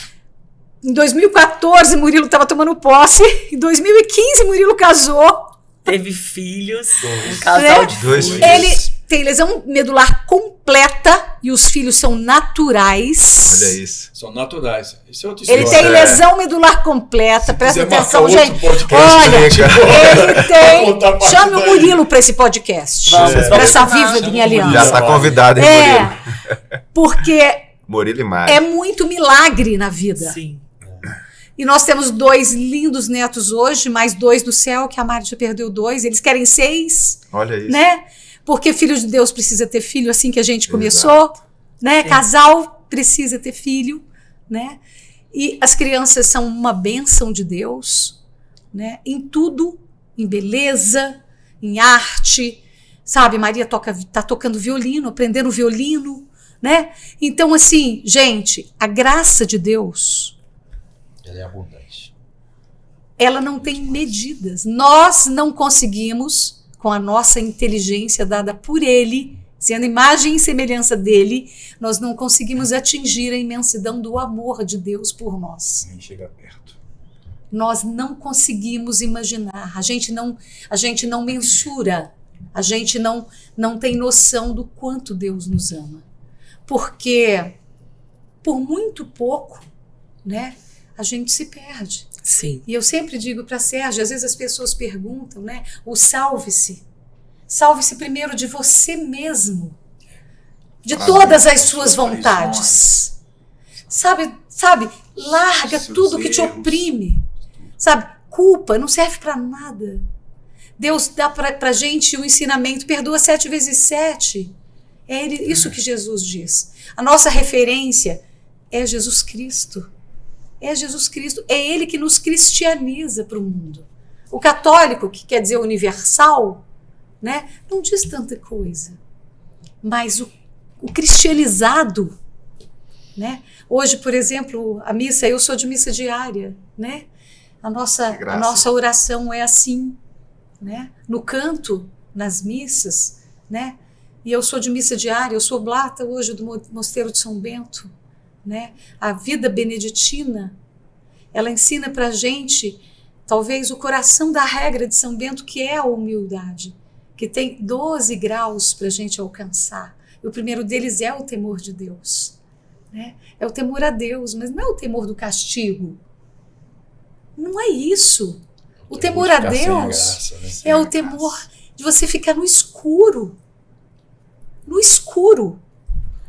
Em 2014, Murilo estava tomando posse. Em 2015, Murilo casou. Teve filhos, um casal Né? de Dois filhos. filhos. Ele tem lesão medular completa e os filhos são naturais. Olha isso. São naturais. Isso é outra Ele história. tem lesão medular completa, presta quiser atenção, marcar outro gente. podcast, Olha, explica. ele tem. Contar a parte Chame o daí. Murilo para esse podcast. Vamos, Para vamos essa chamar. viva em Chama o Murilo. Já aliança. está convidado, hein, Murilo? Porque Murilo e Mari. é muito milagre na vida. Sim. E nós temos 2 lindos netos hoje, mais 2 no céu, que a Mari já perdeu 2. Eles querem 6, Olha isso. né? Porque filho de Deus precisa ter filho, assim que a gente começou, né? Sim. Casal precisa ter filho, né? E as crianças são uma bênção de Deus, né? Em tudo, em beleza, em arte, sabe? Maria tá tocando violino, aprendendo violino, né? Então, assim, gente, a graça de Deus, Ele é abundante. ela não tem medidas. Nós não conseguimos, com a nossa inteligência dada por Ele, sendo imagem e semelhança dele, nós não conseguimos atingir a imensidão do amor de Deus por nós. Nem chega perto. Nós não conseguimos imaginar, a gente não mensura, a gente não tem noção do quanto Deus nos ama. Porque por muito pouco, né, a gente se perde. Sim. E eu sempre digo para Sérgio, às vezes as pessoas perguntam, né, o salve-se. Salve-se primeiro de você mesmo, de todas as suas vontades. Sabe, larga Seus tudo que te erros. oprime. Sabe, culpa não serve para nada. Deus dá para gente o ensinamento, perdoa 7 vezes 7. É isso que Jesus diz. A nossa referência é Jesus Cristo. É Jesus Cristo. É Ele que nos cristianiza para o mundo. O católico, que quer dizer universal, né, não diz tanta coisa. Mas o cristianizado, né? Hoje, por exemplo, a missa, eu sou de missa diária, né? A nossa oração é assim, né? No canto, nas missas, né? E eu sou de missa diária, eu sou oblata hoje do Mosteiro de São Bento, né? A vida beneditina, ela ensina para a gente, talvez, o coração da regra de São Bento, que é a humildade, que tem 12 graus para a gente alcançar. E o primeiro deles é o temor de Deus, né? É o temor a Deus, mas não é o temor do castigo. Não é isso. O temor a Deus é o temor de você ficar no escuro. No escuro.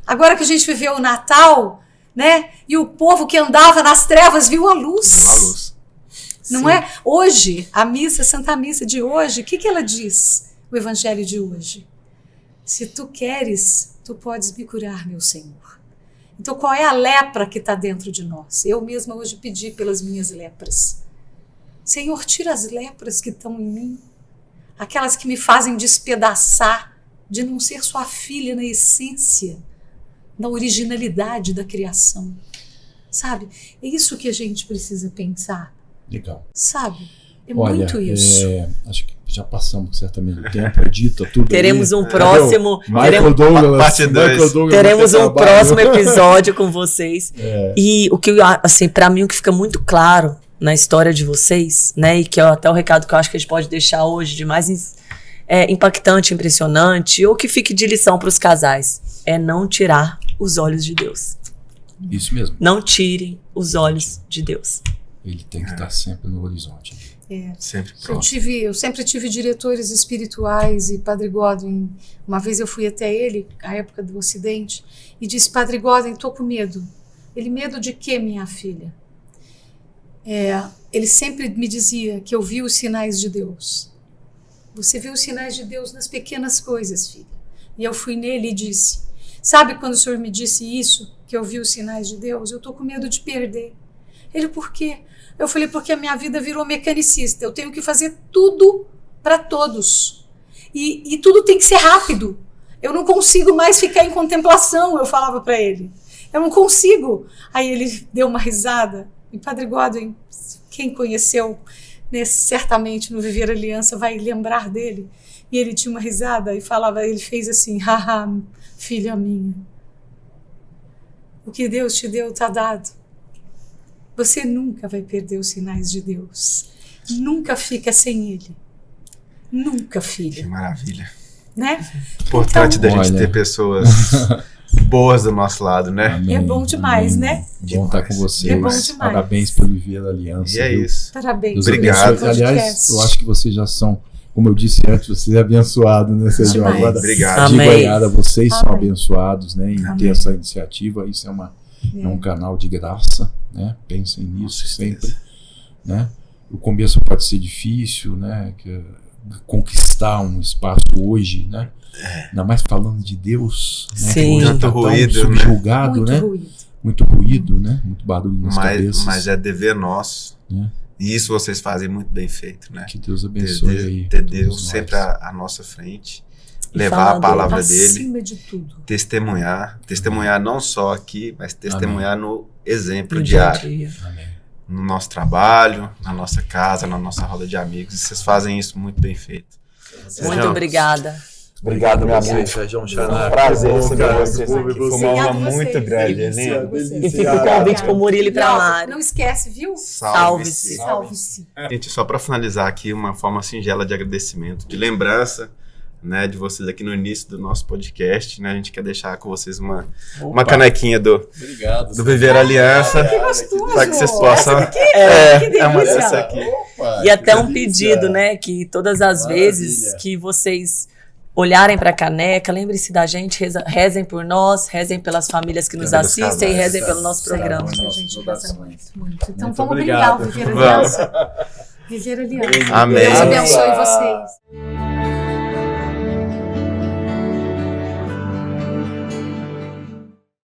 Agora que a gente viveu o Natal, né? E o povo que andava nas trevas viu a luz. Viu a luz. Não Sim. é? Hoje, a missa, a Santa Missa de hoje, o que ela diz? O Evangelho de hoje. Se tu queres, tu podes me curar, meu Senhor. Então, qual é a lepra que está dentro de nós? Eu mesma hoje pedi pelas minhas lepras. Senhor, tira as lepras que estão em mim, aquelas que me fazem despedaçar, de não ser sua filha na essência, na originalidade da criação. Sabe? É isso que a gente precisa pensar. Legal. Sabe? É Olha, muito isso. Acho que já passamos certamente o tempo, é dito tudo. Teremos aí. um próximo. Michael Douglas, Parte dois. Michael Douglas Teremos vai ter um trabalho. próximo episódio com vocês. E o que, assim, para mim, o que fica muito claro na história de vocês, né, e que é até o recado que eu acho que a gente pode deixar hoje de mais impactante, impressionante, ou que fique de lição para os casais, é não tirar os olhos de Deus. Isso mesmo. Não tirem os olhos de Deus. Ele tem que estar sempre no horizonte. Sempre Eu próximo. sempre tive diretores espirituais e Padre Godwin, uma vez eu fui até ele, na época do Ocidente, e disse, Padre Godwin, estou com medo. Ele, medo de quê, minha filha? Ele sempre me dizia que eu vi os sinais de Deus. Você viu os sinais de Deus nas pequenas coisas, filha. E eu fui nele e disse, sabe quando o senhor me disse isso, que eu vi os sinais de Deus? Eu estou com medo de perder. Ele, por quê? Eu falei, porque a minha vida virou mecanicista. Eu tenho que fazer tudo para todos. E tudo tem que ser rápido. Eu não consigo mais ficar em contemplação, eu falava para ele. Eu não consigo. Aí ele deu uma risada. E Padre Godwin, quem conheceu, né, certamente no Viver Aliança vai lembrar dele. E ele tinha uma risada e falava, ele fez assim, haha, filha minha. O que Deus te deu está dado. Você nunca vai perder os sinais de Deus. Nunca fica sem Ele. Nunca, Que filha. maravilha. Né? Importante Então, da gente olha. ter pessoas boas do nosso lado, né? Amém. É bom demais, Amém. né? Bom estar com vocês. É bom demais. Parabéns pelo Viver a Aliança. E é viu? isso. Parabéns. Deus Obrigado. abençoe. Aliás, eu acho que vocês já são, como eu disse antes, vocês abençoados, né? Vocês Demais. agora, Obrigado. de Amém. Goiânia, vocês são Amém. abençoados, né? Em Amém. ter essa iniciativa. Isso é um canal de graça, né? Pensem nisso Com certeza. sempre, né? O começo pode ser difícil, né? Conquistar um espaço hoje, né? Ainda mais falando de Deus, né? Sim. Que hoje Tanto tá tão ruído, né? subjugado, Muito né? ruído. Muito ruído, né? Muito barulho nas cabeças. Mas é dever nosso. né? E isso vocês fazem muito bem feito, né? Que Deus abençoe aí. Ter todos Deus nós. sempre à nossa frente. E Levar falar a palavra dele. Acima de tudo. Testemunhar não só aqui, mas testemunhar no exemplo No dia a diário, dia. Amém. no nosso trabalho, na nossa casa, na nossa roda de amigos, e vocês fazem isso muito bem feito. Muito Sérgio, obrigada. Obrigado, meu amigo. Sérgio Foi um prazer receber vocês aqui. Foi uma Obrigado honra vocês. muito grande, Obrigado Elinho. vocês. E fica o convite pro Murilo e pra Não, Mari. não esquece, viu? Salve-se. Salve-se. Gente, só para finalizar aqui, uma forma singela de agradecimento, de lembrança, né, de vocês aqui no início do nosso podcast, né? A gente quer deixar com vocês uma canequinha do Obrigado. Viver Aliança, Que gostoso. para que vocês possam... Que É uma delícia. dessa aqui. E até um pedido, né? Que todas as vezes que vocês olharem para a caneca, lembre-se da gente, rezem por nós, rezem pelas famílias que nos Pelos assistem e casais, rezem pelo nosso programa. A gente reza muito, muito. Então Muito vamos obrigado. brilhar o Viver Vamos. Aliança. Viver Aliança. Amém. Deus abençoe vocês.